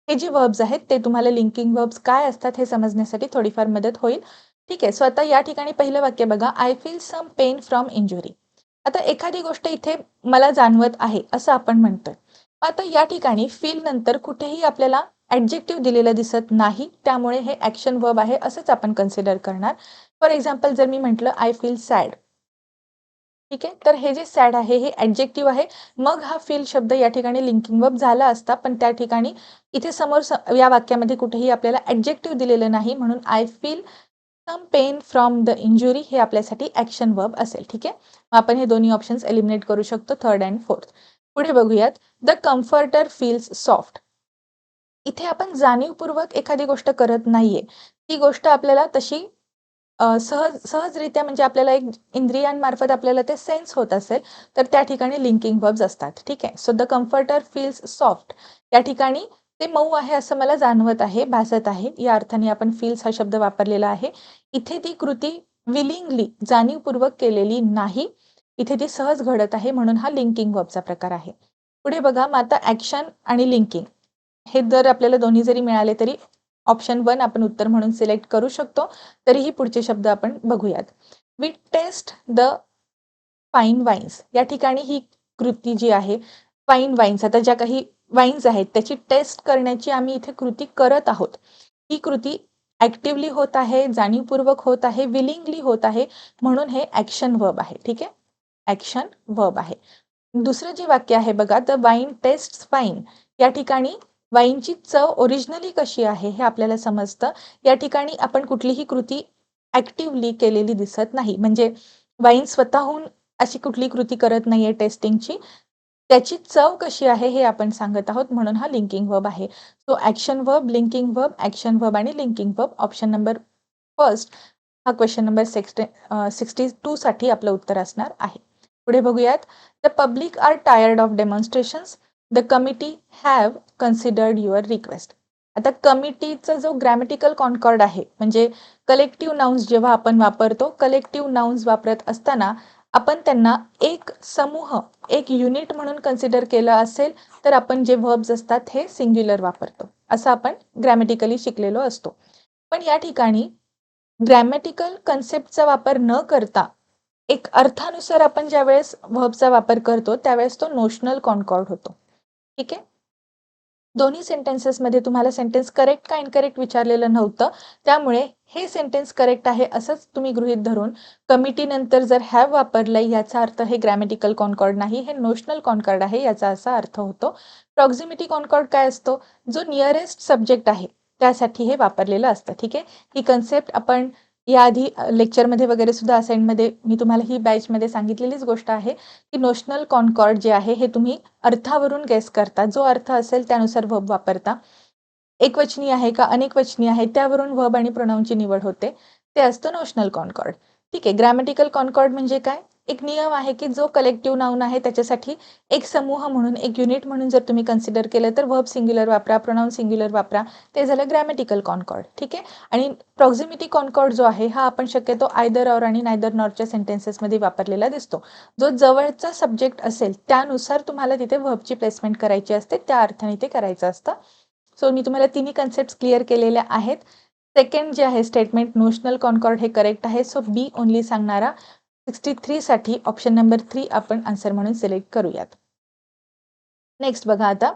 हे जे वर्ब्स आहेत ते तुम्हाला लिंकिंग वर्ब्स काय असतात हे समजण्यासाठी थोडीफार मदत होईल. ठीक आहे. सो आता या ठिकाणी पहिलं वाक्य बघा, I feel some pain from injury. आता एखादी गोष्ट इथे मला जाणवत आहे असं आपण म्हणतोय. आता या ठिकाणी फील नंतर कुठेही आपल्याला ॲडजेक्टिव्ह दिलेलं दिसत नाही, त्यामुळे हे ॲक्शन वर्ब आहे असंच आपण कन्सिडर करणार. फॉर एक्झाम्पल जर मी म्हटलं आय फील सॅड, ठीक आहे, तर हे जे सॅड आहे हे ॲडजेक्टिव्ह आहे. मग हा फील शब्द या ठिकाणी लिंकिंग वर्ब झाला असता, पण त्या ठिकाणी इथे समोर या वाक्यामध्ये कुठेही आपल्याला ॲडजेक्टिव्ह दिलेलं नाही, म्हणून I feel some pain from the injury हे आपल्यासाठी ॲक्शन वर्ब असेल. ठीक आहे. आपण हे दोन्ही ऑप्शन्स एलिमिनेट करू शकतो, 3rd and 4th. पुढे बघूयात. The comforter feels soft. इथे आपण जाणीवपूर्वक एखादी गोष्ट करत नाहीये, ती गोष्ट आपल्याला तशी सहजरित्या म्हणजे आपल्याला एक इंद्रियांमार्फत आपल्याला ते सेन्स होत असेल तर त्या ठिकाणी लिंकिंग वर्ब्स असतात. ठीक आहे. So the comforter feels soft, या ठिकाणी ते मऊ आहे असं मला जाणवत आहे, भासत आहे, या अर्थाने आपण फील्स हा शब्द वापरलेला आहे. इथे ती कृती विलिंगली जाणीवपूर्वक केलेली नाही, इथे ती सहज घडत आहे, म्हणून हा लिंकिंग वर्बचा प्रकार आहे. पुढे बघा. मग आता ॲक्शन आणि लिंकिंग हे जर आपल्याला दोन्ही जरी मिळाले तरी ऑप्शन 1 आपण उत्तर म्हणून सिलेक्ट करू शकतो. तरीही पुढचे शब्द आपण बघूयात. We taste the fine wines. या ठिकाणी ही कृती जी आहे फाईन वाईन्स, आता ज्या काही वाईन्स आहेत त्याची टेस्ट करण्याची आम्ही इथे कृती करत आहोत. ही कृती ॲक्टिव्हली होत आहे, जाणीवपूर्वक होत आहे, विलिंगली होत आहे, म्हणून हे ॲक्शन वर्ब आहे. ठीक आहे. ॲक्शन वर्ब आहे. दुसरं जे वाक्य आहे बघा, द वाईन टेस्ट फाईन, या ठिकाणी वाईनची चव ओरिजिनली कशी आहे हे आपल्याला समजतं. या ठिकाणी आपण कुठलीही कृती ॲक्टिव्हली केलेली दिसत नाही. म्हणजे वाईन स्वतःहून अशी कुठली कृती करत नाहीये टेस्टिंगची. त्याची चव कशी आहे हे आपण सांगत आहोत, म्हणून हा लिंकिंग वर्ब आहे. So action verb, linking verb, action verb आणि linking verb. Option number first हा क्वेश्चन नंबर 62 साठी आपलं उत्तर असणार आहे. पुढे बघूयात. The public are tired of demonstrations. The committee have considered your request. आता कमिटीचा जो ग्रॅमॅटिकल कॉन्कॉर्ड आहे, म्हणजे कलेक्टिव्ह नाउन्स जेव्हा आपण वापरतो, कलेक्टिव्ह नाउन्स वापरत असताना आपण त्यांना एक समूह, एक युनिट म्हणून कन्सिडर केलं असेल तर आपण जे व्हर्ब्स असतात हे सिंग्युलर वापरतो, असं आपण ग्रॅमॅटिकली शिकलेलो असतो. पण या ठिकाणी ग्रॅमॅटिकल कन्सेप्टचा वापर न करता एक अर्थानुसार आपण ज्यावेळेस व्हर्बचा वापर करतो त्यावेळेस तो नोशनल कॉन्कॉर्ड होतो. ठीक आहे. दोन्ही सेंटेन्सेसमध्ये तुम्हाला सेंटेन्स करेक्ट का इनकरेक्ट विचारलेलं नव्हतं, त्यामुळे हे सेंटेन्स करेक्ट आहे असंच तुम्ही गृहीत धरून कमिटी नंतर जर हॅव वापरलंय याचा अर्थ हे ग्रॅमॅटिकल कॉन्कॉर्ड नाही, हे नोशनल कॉन्कॉर्ड आहे याचा असा अर्थ होतो. प्रॉक्झिमिटी कॉन्कॉर्ड काय असतो? जो नियरेस्ट सब्जेक्ट आहे त्यासाठी हे वापरलेलं असतं. ठीक आहे. ही कन्सेप्ट आपण याआधी लेक्चरमध्ये वगैरे सुद्धा असाइनमध्ये मी तुम्हाला ही बॅचमध्ये सांगितलेलीच गोष्ट आहे की नोशनल कॉन्कॉर्ड जे आहे हे तुम्ही अर्थावरून गेस करता. जो अर्थ असेल त्यानुसार वर्ब वापरता. एकवचनी आहे का अनेकवचनी आहे त्यावरून वर्ब आणि प्रोनाउनची निवड होते. ते असतं नोशनल कॉन्कॉर्ड. ठीक आहे. ग्रॅमॅटिकल कॉन्कॉर्ड म्हणजे काय? एक नियम आहे की जो कलेक्टिव्ह नाउन आहे त्याच्यासाठी एक समूह म्हणून, एक युनिट म्हणून जर तुम्ही कन्सिडर केलं तर वर्ब सिंग्युलर वापरा, प्रोनाउन सिंग्युलर वापरा. ते झालं ग्रॅमॅटिकल कॉन्कॉर्ड. ठीक आहे. आणि प्रॉक्झिमिटी कॉन्कॉर्ड जो आहे हा आपण शक्यतो आयदर ऑर आणि नायदर नॉरच्या सेंटेन्सेसमध्ये वापरलेला दिसतो. जो जवळचा सब्जेक्ट असेल त्यानुसार तुम्हाला तिथे वर्बची प्लेसमेंट करायची असते, त्या अर्थाने ते करायचं असतं. सो मी तुम्हाला तिन्ही कन्सेप्ट क्लिअर केलेल्या आहेत. सेकंड जे आहे स्टेटमेंट नोशनल कॉन्कॉर्ड हे करेक्ट आहे. सो बी ओनली सांगणारा 63 साठी ऑप्शन नंबर 3 आपण आन्सर म्हणून सिलेक्ट करूयात. नेक्स्ट बघा आता.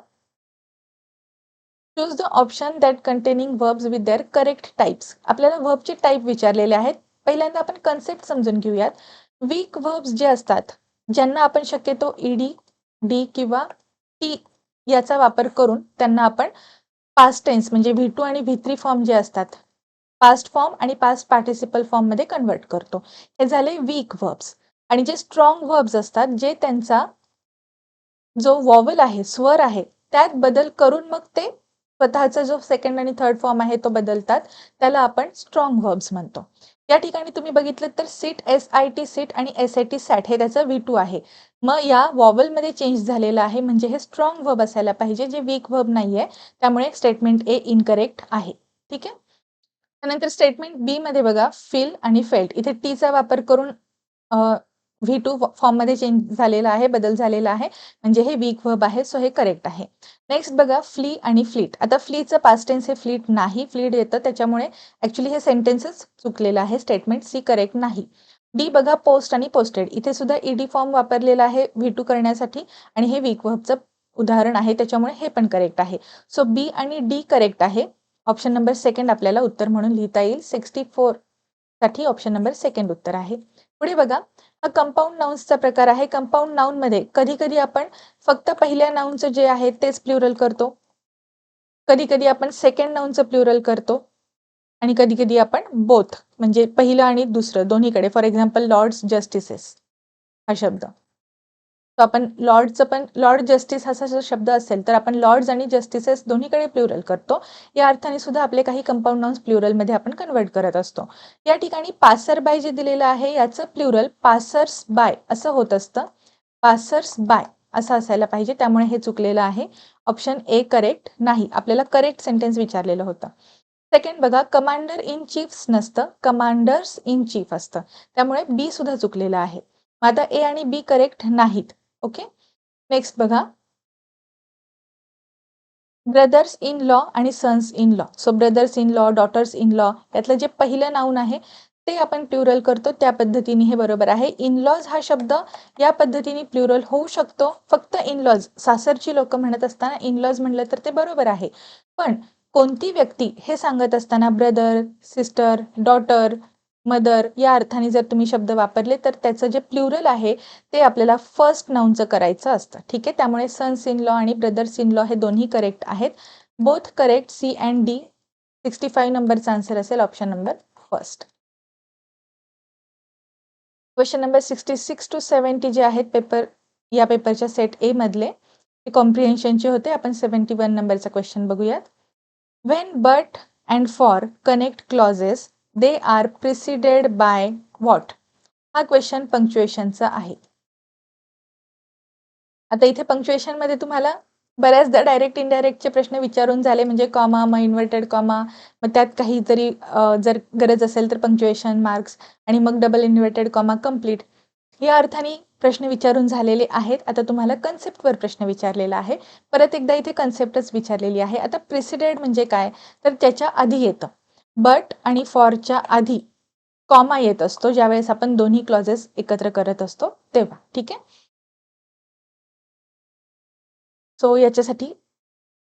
Choose the option that containing verbs with their correct types. आपल्याला वर्बचे टाईप विचारलेले आहेत. पहिल्यांदा आपण कन्सेप्ट समजून घेऊयात. वीक वर्ब्स जे असतात, ज्यांना आपण शक्यतो ईडी, डी किंवा टी याचा वापर करून त्यांना आपण पास्ट टेन्स म्हणजे V2 आणि V3 फॉर्म जे असतात, पास्ट फॉर्म आणि पास्ट पार्टिसिपल फॉर्म मध्ये कन्वर्ट करतो. हे झाले वीक वर्ब्स. आणि जे स्ट्रॉंग वर्ब्स असतात, जे त्यांचा जो वॉवल आहे, स्वर आहे, त्यात बदल करून मग ते स्वतःचा जो सेकंड आणि थर्ड फॉर्म आहे तो बदलतात, त्याला आपण स्ट्रॉंग वर्ब्स म्हणतो. या ठिकाणी तुम्ही बघितलं तर सिट, SIT सिट आणि SAT सॅट हे त्याचं V2 आहे. मग या वॉवलमध्ये चेंज झालेलं आहे, म्हणजे हे स्ट्रॉंग वर्ब असायला पाहिजे, जे वीक वर्ब नाहीये. त्यामुळे स्टेटमेंट ए इनकरेक्ट आहे. ठीक आहे. त्यानंतर स्टेटमेंट बी मध्ये बघा, फील आणि फेल्ट. इथे टीचा वापर करून V2 फॉर्ममध्ये चेंज झालेला आहे, बदल झालेला आहे, म्हणजे हे वीक वर्ब आहे. सो हे करेक्ट आहे. नेक्स्ट बघा, फ्ली आणि फ्लीट. आता फ्लीचं पास्ट टेन्स हे फ्लीट नाही, फ्लीट येतं, त्याच्यामुळे ऍक्च्युली हे सेंटेन्सच चुकलेलं आहे. स्टेटमेंट सी करेक्ट नाही. डी बघा, पोस्ट आणि पोस्टेड. इथे सुद्धा ईडी फॉर्म वापरलेला आहे V2 करण्यासाठी आणि हे वीक वर्बचं उदाहरण आहे, त्याच्यामुळे हे पण करेक्ट आहे. सो बी आणि डी करेक्ट आहे. ऑप्शन नंबर सेकंड आपल्याला उत्तर म्हणून लिहिता येईल. 64 साठी ऑप्शन नंबर सेकंड उत्तर आहे. पुढे बघा, हा कंपाऊंड नाउन्सचा प्रकार आहे. कंपाऊंड नाउन मध्ये कधी कधी आपण फक्त पहिल्या नाउनचं जे आहे तेच प्लुरल करतो, कधी कधी आपण सेकंड नाउनचं प्लुरल करतो आणि कधी कधी आपण बोथ म्हणजे पहिलं आणि दुसरं दोन्हीकडे. फॉर एक्झाम्पल लॉर्ड्स जस्टिसेस हा शब्द, तो आपण लॉर्डचं पण लॉर्ड जस्टिस असा जो शब्द असेल तर आपण लॉर्ड्स आणि जस्टिसेस दोन्हीकडे प्लुरल करतो. या अर्थाने सुद्धा आपले काही कंपाऊंड नाउन्स प्लुरलमध्ये आपण कन्वर्ट करत असतो. या ठिकाणी पासर बाय जे दिलेलं आहे याचं प्लुरल पासर्स बाय असं होत असतं, पासर्स बाय असं असायला पाहिजे, त्यामुळे हे चुकलेलं आहे. ऑप्शन ए करेक्ट नाही. आपल्याला करेक्ट सेंटेन्स विचारलेलं होतं. सेकंड बघा, कमांडर इन चीफ्स नसतं, कमांडर्स इन चीफ असतं, त्यामुळे बी सुद्धा चुकलेलं आहे. आता ए आणि बी करेक्ट नाहीत. ओके. नेक्स्ट बघा, ब्रदर्स इन लॉ आणि sons in law. So brothers in law, daughters in law यातलं जे पहिलं नाऊन आहे ते आपण प्लुरल करतो, त्या पद्धतीने हे बरोबर आहे. इनलॉज हा शब्द या पद्धतीने प्लुरल होऊ शकतो. फक्त इनलॉज सासरची लोक म्हणत असताना इनलॉज म्हणलं तर ते बरोबर आहे. पण कोणती व्यक्ती हे सांगत असताना ब्रदर, सिस्टर, डॉटर, मदर या अर्थाने जर तुम्ही शब्द वापरले तर त्याचं जे प्लुरल आहे ते आपल्याला फर्स्ट नाउनचं करायचं असतं. ठीक आहे. त्यामुळे सन्स इन लॉ आणि ब्रदर्स इन लॉ हे दोन्ही करेक्ट आहेत. Both correct, C and D. 65 नंबरचा आन्सर असेल option number first. Question number 66 to 70 जे आहेत पेपर, या पेपरच्या सेट ए मधले ते कॉम्प्रिहेन्शनचे होते. आपण 71 नंबरचा क्वेश्चन बघूयात. When but and for connect clauses they are preceded by what. हा क्वेश्चन पंक्च्युएशनचा आहे. आता इथे पंक्च्युएशन मध्ये तुम्हाला बऱ्याचदा डायरेक्ट इनडायरेक्टचे प्रश्न विचारून झाले, म्हणजे कॉमा, मग इन्व्हर्टेड कॉमा, मग त्यात काहीतरी जर गरज असेल तर पंक्च्युएशन मार्क्स, आणि मग डबल इन्व्हर्टेड कॉमा कंप्लीट, या अर्थाने प्रश्न विचारून झालेले आहेत. आता तुम्हाला कन्सेप्टवर प्रश्न विचारलेला आहे. परत एकदा इथे कन्सेप्टच विचारलेली आहे. आता प्रिसिडेड म्हणजे काय, तर त्याच्या आधी येतं. बट आणि फॉरच्या आधी कॉमा येत असतो ज्यावेळेस आपण दोन्ही क्लॉजेस एकत्र करत असतो तेव्हा. ठीक आहे. सो याच्यासाठी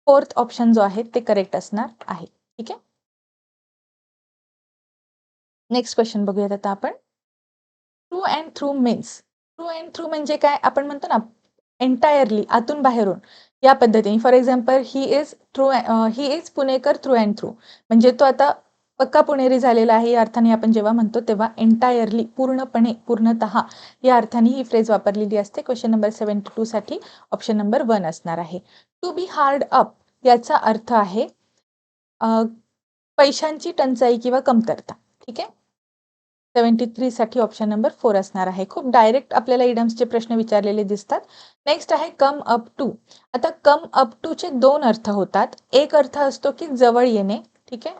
फोर्थ ऑप्शन जो आहे ते करेक्ट असणार आहे. ठीक आहे. नेक्स्ट क्वेश्चन बघूयात आता आपण. True and through means. True and through म्हणजे काय, आपण म्हणतो ना एंटायरली, आतून बाहेरून, या पद्धतीने. For example, he is Punekar through and through, म्हणजे तो आता पक्का पुणेरी झालेला आहे, या अर्थाने आपण जेव्हा म्हणतो तेव्हा एंटायरली, पूर्णपणे, पूर्णतः, या अर्थाने ही फ्रेज वापरलेली असते. क्वेश्चन नंबर 72 साठी ऑप्शन नंबर 1 असणार आहे. टू बी हार्ड अप याचा अर्थ आहे पैशांची टंचाई किंवा कमतरता. ठीक आहे. 73 साठी ऑप्शन नंबर 4 असणार आहे. खूप डायरेक्ट आपल्याला इडम्सचे प्रश्न विचारलेले दिसतात. नेक्स्ट आहे कम अप टू. आता कम अप टू चे दोन अर्थ होतात. एक अर्थ असतो की जवळ येणे. ठीक आहे.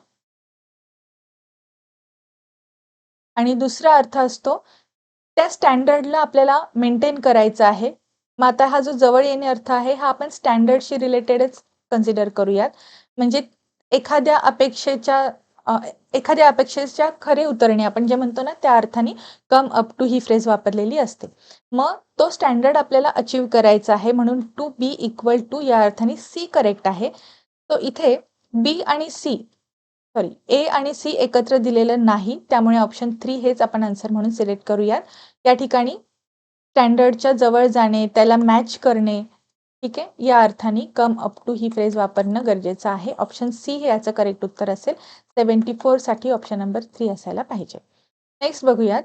आणि दुसरा अर्थ असतो त्या स्टँडर्डला आपल्याला मेंटेन करायचा आहे. मग आता हा जो जवळ येणे अर्थ आहे हा आपण स्टँडर्डशी रिलेटेडच कन्सिडर करूयात. म्हणजे एखाद्या अपेक्षेच्या खरे उतरणे, आपण जे म्हणतो ना, त्या अर्थाने कम अप टू ही फ्रेज वापरलेली असते. मग तो स्टँडर्ड आपल्याला अचीव करायचा आहे, म्हणून टू बी इक्वल टू या अर्थाने सी करेक्ट आहे. तो इथे बी आणि सी, सॉरी, ए आणि सी एकत्र दिलेलं नाही, त्यामुळे ऑप्शन 3 हेच आपण आन्सर म्हणून सिलेक्ट करूयात. या ठिकाणी स्टँडर्डच्या जवळ जाणे, त्याला मॅच करणे, ठीक आहे, या अर्थाने कम अप टू ही फ्रेज वापरणं गरजेचं आहे. ऑप्शन सी हे याचं करेक्ट उत्तर असेल. 74 साठी ऑप्शन नंबर 3 असायला पाहिजे. नेक्स्ट बघूयात.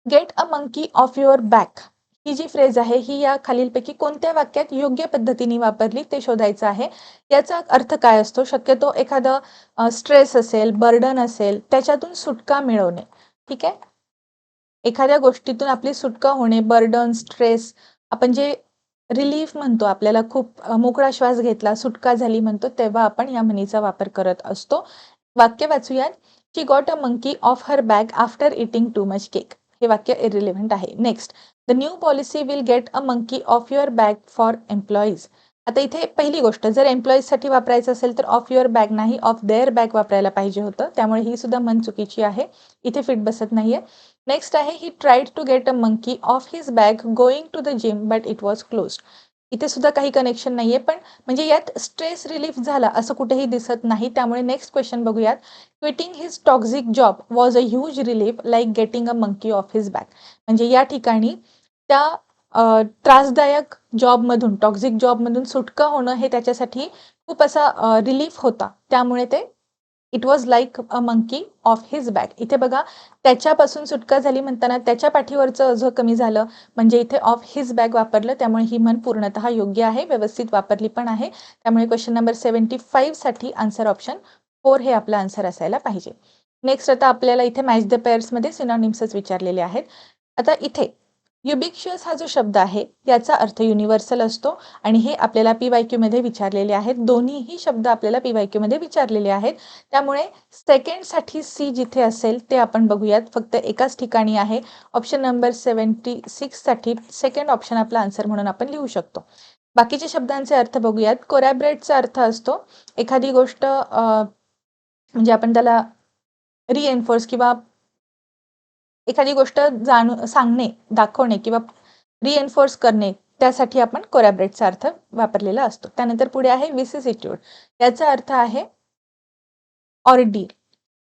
Get a monkey off your back ही जी फ्रेज आहे ही या खालीलपैकी कोणत्या वाक्यात योग्य पद्धतीने वापरली ते शोधायचं आहे. याचा अर्थ काय असतो, शक्यतो एखादं स्ट्रेस असेल, बर्डन असेल, त्याच्यातून सुटका मिळवणे. ठीक आहे. एखाद्या गोष्टीतून आपली सुटका होणे, बर्डन, स्ट्रेस, आपण जे रिलीफ म्हणतो, आपल्याला खूप मोकळा श्वास घेतला, सुटका झाली म्हणतो, तेव्हा आपण या म्हणीचा वापर करत असतो. वाक्य वाचूयात. She got a monkey off her bag after eating too much cake. हे वाक्य इरिलेव्हंट आहे. Next, the new policy will get a monkey off your bag for employees. आता इथे पहिली गोष्ट, जर एम्प्लॉईजसाठी वापरायचं असेल तर ऑफ युअर बॅग नाही, ऑफ देअर बॅग वापरायला पाहिजे होतं, त्यामुळे ही सुद्धा म्हण चुकीची आहे, इथे फिट बसत नाहीये. नेक्स्ट आहे he tried to get a monkey off his bag going to the gym but it was closed. इथे सुद्धा काही कनेक्शन नाहीये, पण म्हणजे यात स्ट्रेस रिलीफ झाला असं कुठेही दिसत नाही, त्यामुळे नेक्स्ट क्वेश्चन बघूयात. Quitting his toxic job was a huge relief like getting a monkey off his bag. म्हणजे या ठिकाणी त्या त्रासदायक जॉबमधून, टॉक्झिक जॉबमधून सुटका होणं हे त्याच्यासाठी खूप असा रिलीफ होता, त्यामुळे ते it was like a monkey off his bag. इथे बघा, त्याच्यापासून सुटका झाली म्हणताना त्याच्या पाठीवरचं ओझं कमी झालं, म्हणजे इथे ऑफ हिज बॅग वापरलं, त्यामुळे ही म्हण पूर्णतः योग्य आहे, व्यवस्थित वापरली पण आहे. त्यामुळे क्वेश्चन नंबर 75 साठी आन्सर ऑप्शन 4 हे आपला आन्सर असायला पाहिजे. नेक्स्ट, आता आपल्याला इथे मॅच द पेअर्समध्ये सिनॉनिम्सच विचारलेले आहेत. आता इथे युबिक्शियस हा जो शब्द आहे याचा अर्थ युनिव्हर्सल असतो, आणि हे आपल्याला PYQ मध्ये विचारलेले आहेत. दोन्हीही शब्द आपल्याला PYQ मध्ये विचारलेले आहेत, त्यामुळे सेकंडसाठी सी जिथे असेल ते आपण बघूयात. फक्त एकाच ठिकाणी आहे. ऑप्शन नंबर 76 साठी सेकंड ऑप्शन आपला आन्सर म्हणून आपण लिहू शकतो. बाकीच्या शब्दांचे अर्थ बघूयात. कोरॅबरेटचा अर्थ असतो एखादी गोष्ट म्हणजे आपण त्याला रिएन्फोर्स किंवा एखादी गोष्ट सांगणे, दाखवणे किंवा रिएन्फोर्स करणे, त्यासाठी आपण कोरॅबरेटचा अर्थ वापरलेला असतो. त्यानंतर पुढे आहे विसिसिट्यूड. याचा अर्थ आहे ऑर्डियल.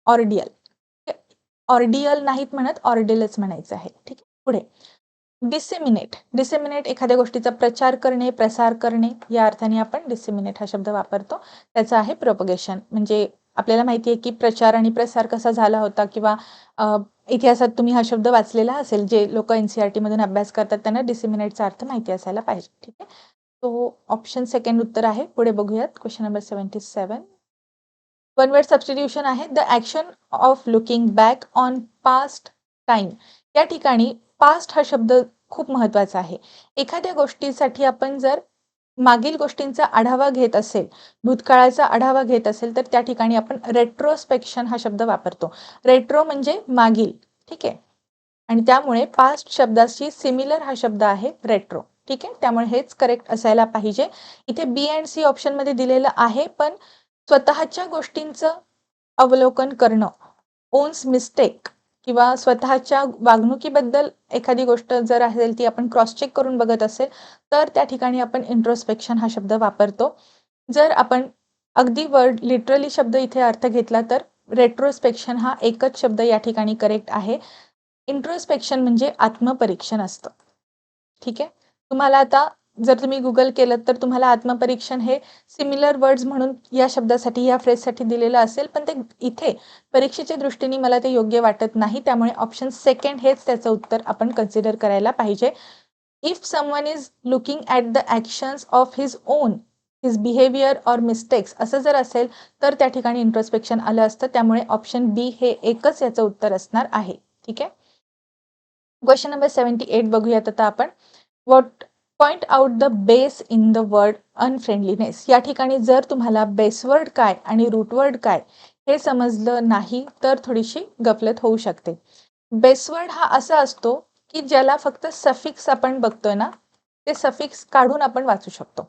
ऑर्डियल ऑर्डियल नाहीत म्हणत, ऑर्डियलच म्हणायचं आहे. ठीक आहे. पुढे डिसेमिनेट. डिसेमिनेट एखाद्या गोष्टीचा प्रचार करणे, प्रसार करणे या अर्थाने आपण डिसेमिनेट हा शब्द वापरतो. त्याचा आहे प्रोपगेशन. म्हणजे आपल्याला माहिती आहे की प्रचार आणि प्रसार कसा झाला होता किंवा इतिहासात तुम्ही हा शब्द वाचलेला असेल. जे लोक NCERT मधून अभ्यास करतात त्यांना डिसेमिनेटचा अर्थ माहिती असायला पाहिजे. ठीक आहे. तो ऑप्शन सेकंड उत्तर आहे. पुढे बघूयात question number 77. One word substitution आहे. The action of looking back on past time. या ठिकाणी पास्ट हा शब्द खूप महत्वाचा आहे. एखाद्या गोष्टीसाठी आपण जर मागील गोष्टींचा आढावा घेत असेल, भूतकाळाचा आढावा घेत असेल, तर त्या ठिकाणी आपण रेट्रोस्पेक्शन हा शब्द वापरतो. रेट्रो म्हणजे मागील. ठीक आहे. आणि त्यामुळे पास्ट शब्दाशी सिमिलर हा शब्द आहे रेट्रो. ठीक आहे. त्यामुळे हेच करेक्ट असायला पाहिजे. इथे बी अँड सी ऑप्शनमध्ये दिलेलं आहे, पण स्वतःच्या गोष्टींचं अवलोकन करणं, ओन्स मिस्टेक किंवा स्वतःच्या वागणुकीबद्दल एखादी गोष्ट जर असेल ती आपण क्रॉस चेक करून बघत असेल तर त्या ठिकाणी आपण इंट्रोस्पेक्शन हा शब्द वापरतो. जर आपण अगदी वर्ड लिटरली शब्द इथे अर्थ घेतला तर रेट्रोस्पेक्शन हा एकच शब्द या ठिकाणी करेक्ट आहे. इंट्रोस्पेक्शन म्हणजे आत्मपरीक्षण असतं. ठीक आहे. तुम्हाला आता जर तुम्ही गुगल केलं तर तुम्हाला आत्मपरीक्षण हे सिमिलर वर्ड्स म्हणून या शब्दासाठी या फ्रेजसाठी दिलेलं असेल, पण ते इथे परीक्षेच्या दृष्टीने मला ते योग्य वाटत नाही. त्यामुळे ऑप्शन सेकंड हेच त्याचं उत्तर आपण कन्सिडर करायला पाहिजे. If someone is looking at the actions of his on, his behaviour or mistakes असं जर असेल तर त्या ठिकाणी इंट्रोस्पेक्शन आलं असतं. त्यामुळे ऑप्शन बी हे एकच याचं उत्तर असणार आहे. ठीक आहे. क्वेश्चन नंबर 78 बघूयात आता आपण. What point out the base in the word unfriendliness. या ठिकाणी जर तुम्हाला बेसवर्ड काय आणि रूटवर्ड काय हे समजलं नाही तर थोडीशी गफलत होऊ शकते. बेसवर्ड हा असा असतो की ज्याला फक्त सफिक्स आपण बघतोय ना, ते सफिक्स काढून आपण वाचू शकतो.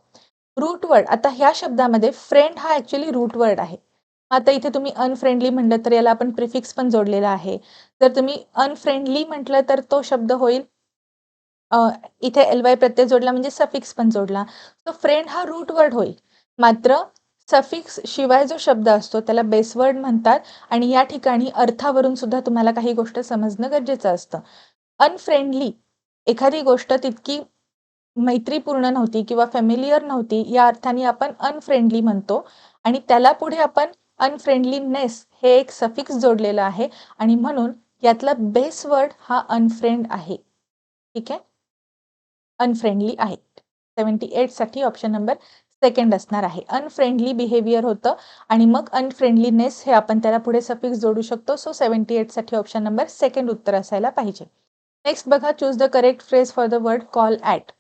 रूटवर्ड, आता ह्या शब्दामध्ये फ्रेंड हा ॲक्च्युली रूटवर्ड आहे. आता इथे तुम्ही अनफ्रेंडली म्हटलं तर याला आपण प्रिफिक्स पण जोडलेला आहे. जर तुम्ही अनफ्रेंडली म्हटलं तर तो शब्द होईल इथे ly प्रत्यय जोडला म्हणजे सफिक्स पण जोडला. तो फ्रेंड हा रूट वर्ड होईल. मात्र सफिक्स शिवाय जो शब्द असतो त्याला बेसवर्ड म्हणतात आणि या ठिकाणी अर्थावरून सुद्धा तुम्हाला काही गोष्ट समजणं गरजेचं असतं. अनफ्रेंडली एखादी गोष्ट तितकी मैत्रीपूर्ण नव्हती किंवा फॅमिलियर नव्हती या अर्थाने आपण अनफ्रेंडली म्हणतो आणि त्याला पुढे आपण अनफ्रेंडलीनेस हे एक सफिक्स जोडलेलं आहे आणि म्हणून यातला बेस वर्ड हा अनफ्रेंड आहे. ठीक आहे. अनफ्रेंडली आहे. 78 साठी ऑप्शन नंबर सेकंड असणार आहे. अनफ्रेंडली बिहेवियर होतं आणि मग अनफ्रेंडलीनेस हे आपण त्याला पुढे सफिक्स जोडू शकतो. सो 78 साठी ऑप्शन नंबर सेकंड उत्तर असायला पाहिजे. नेक्स्ट बघा, choose the correct phrase for the word call at.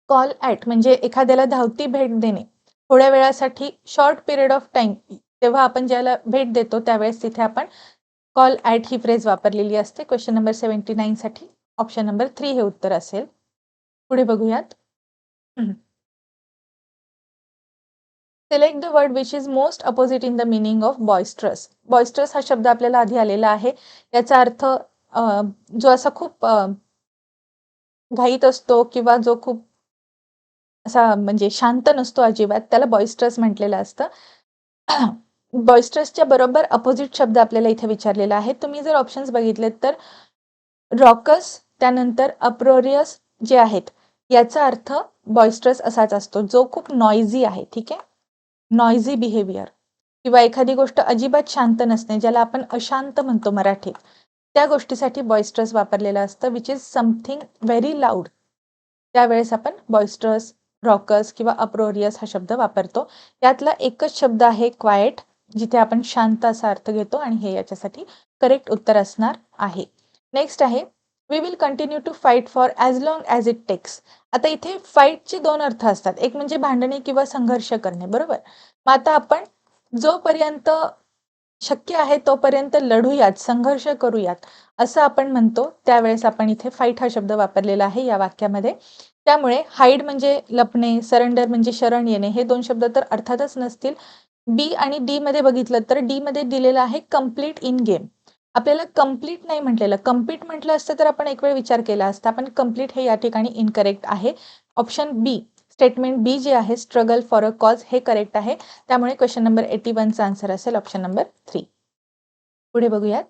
Call at म्हणजे एखाद्याला धावती भेट देणे. थोड्या वेळासाठी शॉर्ट पिरियड ऑफ टाइम तेव्हा आपण ज्याला भेट देतो त्यावेळेस तिथे आपण कॉल ॲट ही फ्रेज वापरलेली असते. क्वेश्चन नंबर 79 साठी ऑप्शन नंबर 3 हे उत्तर असेल. पुढे बघूयात. Select the word which is most opposite in the meaning of boisterous. Boisterous हा शब्द आपल्याला आधी आलेला आहे. याचा अर्थ जो असा खूप घाईत असतो किंवा जो खूप असा म्हणजे शांत नसतो अजिबात, त्याला बॉयस्ट्रस म्हटलेलं असतं. बॉयस्ट्रसच्या बरोबर अपोजिट शब्द आपल्याला इथे विचारलेला आहे. तुम्ही जर ऑप्शन्स बघितलेत तर रॉकस त्यानंतर अप्रोरियस जे आहेत याचा अर्थ बॉयस्ट्रस असाच असतो, जो खूप नॉइझी आहे. ठीक आहे. नॉइझी बिहेवियर किंवा एखादी गोष्ट अजिबात शांत नसणे ज्याला आपण अशांत म्हणतो मराठीत, त्या गोष्टीसाठी बॉयस्ट्रस वापरलेलं असतं, which is something very loud. त्यावेळेस आपण बॉयस्ट्रस, रॉकस किंवा अप्रोरियस हा शब्द वापरतो. यातला एकच शब्द आहे क्वाएट, जिथे आपण शांत असा अर्थ घेतो आणि हे याच्यासाठी करेक्ट उत्तर असणार आहे. नेक्स्ट आहे, we will continue to fight for as long as it takes. आता इथे फाईटचे दोन अर्थ असतात. एक म्हणजे भांडणे किंवा संघर्ष करणे, बरोबर. मग आता आपण जोपर्यंत शक्य आहे तोपर्यंत लढूयात, संघर्ष करूयात असं आपण म्हणतो. त्यावेळेस आपण इथे फाईट हा शब्द वापरलेला आहे या वाक्यामध्ये. त्यामुळे हाईड म्हणजे लपणे, सरेंडर म्हणजे शरण येणे, हे दोन शब्द तर अर्थातच नसतील. बी आणि डी मध्ये बघितलं तर डी मध्ये दिलेलं आहे कम्प्लीट इन गेम. आपल्याला कम्प्लीट नाही म्हटलेलं, कम्प्लीट म्हटलं असतं तर आपण एक वेळ विचार केला असता, पण कम्प्लीट हे या ठिकाणी इनकरेक्ट आहे. ऑप्शन बी, स्टेटमेंट बी जे आहे स्ट्रगल फॉर अ कॉज, हे करेक्ट आहे. त्यामुळे क्वेश्चन नंबर 81 चा आन्सर असेल ऑप्शन नंबर 3. पुढे बघूयात.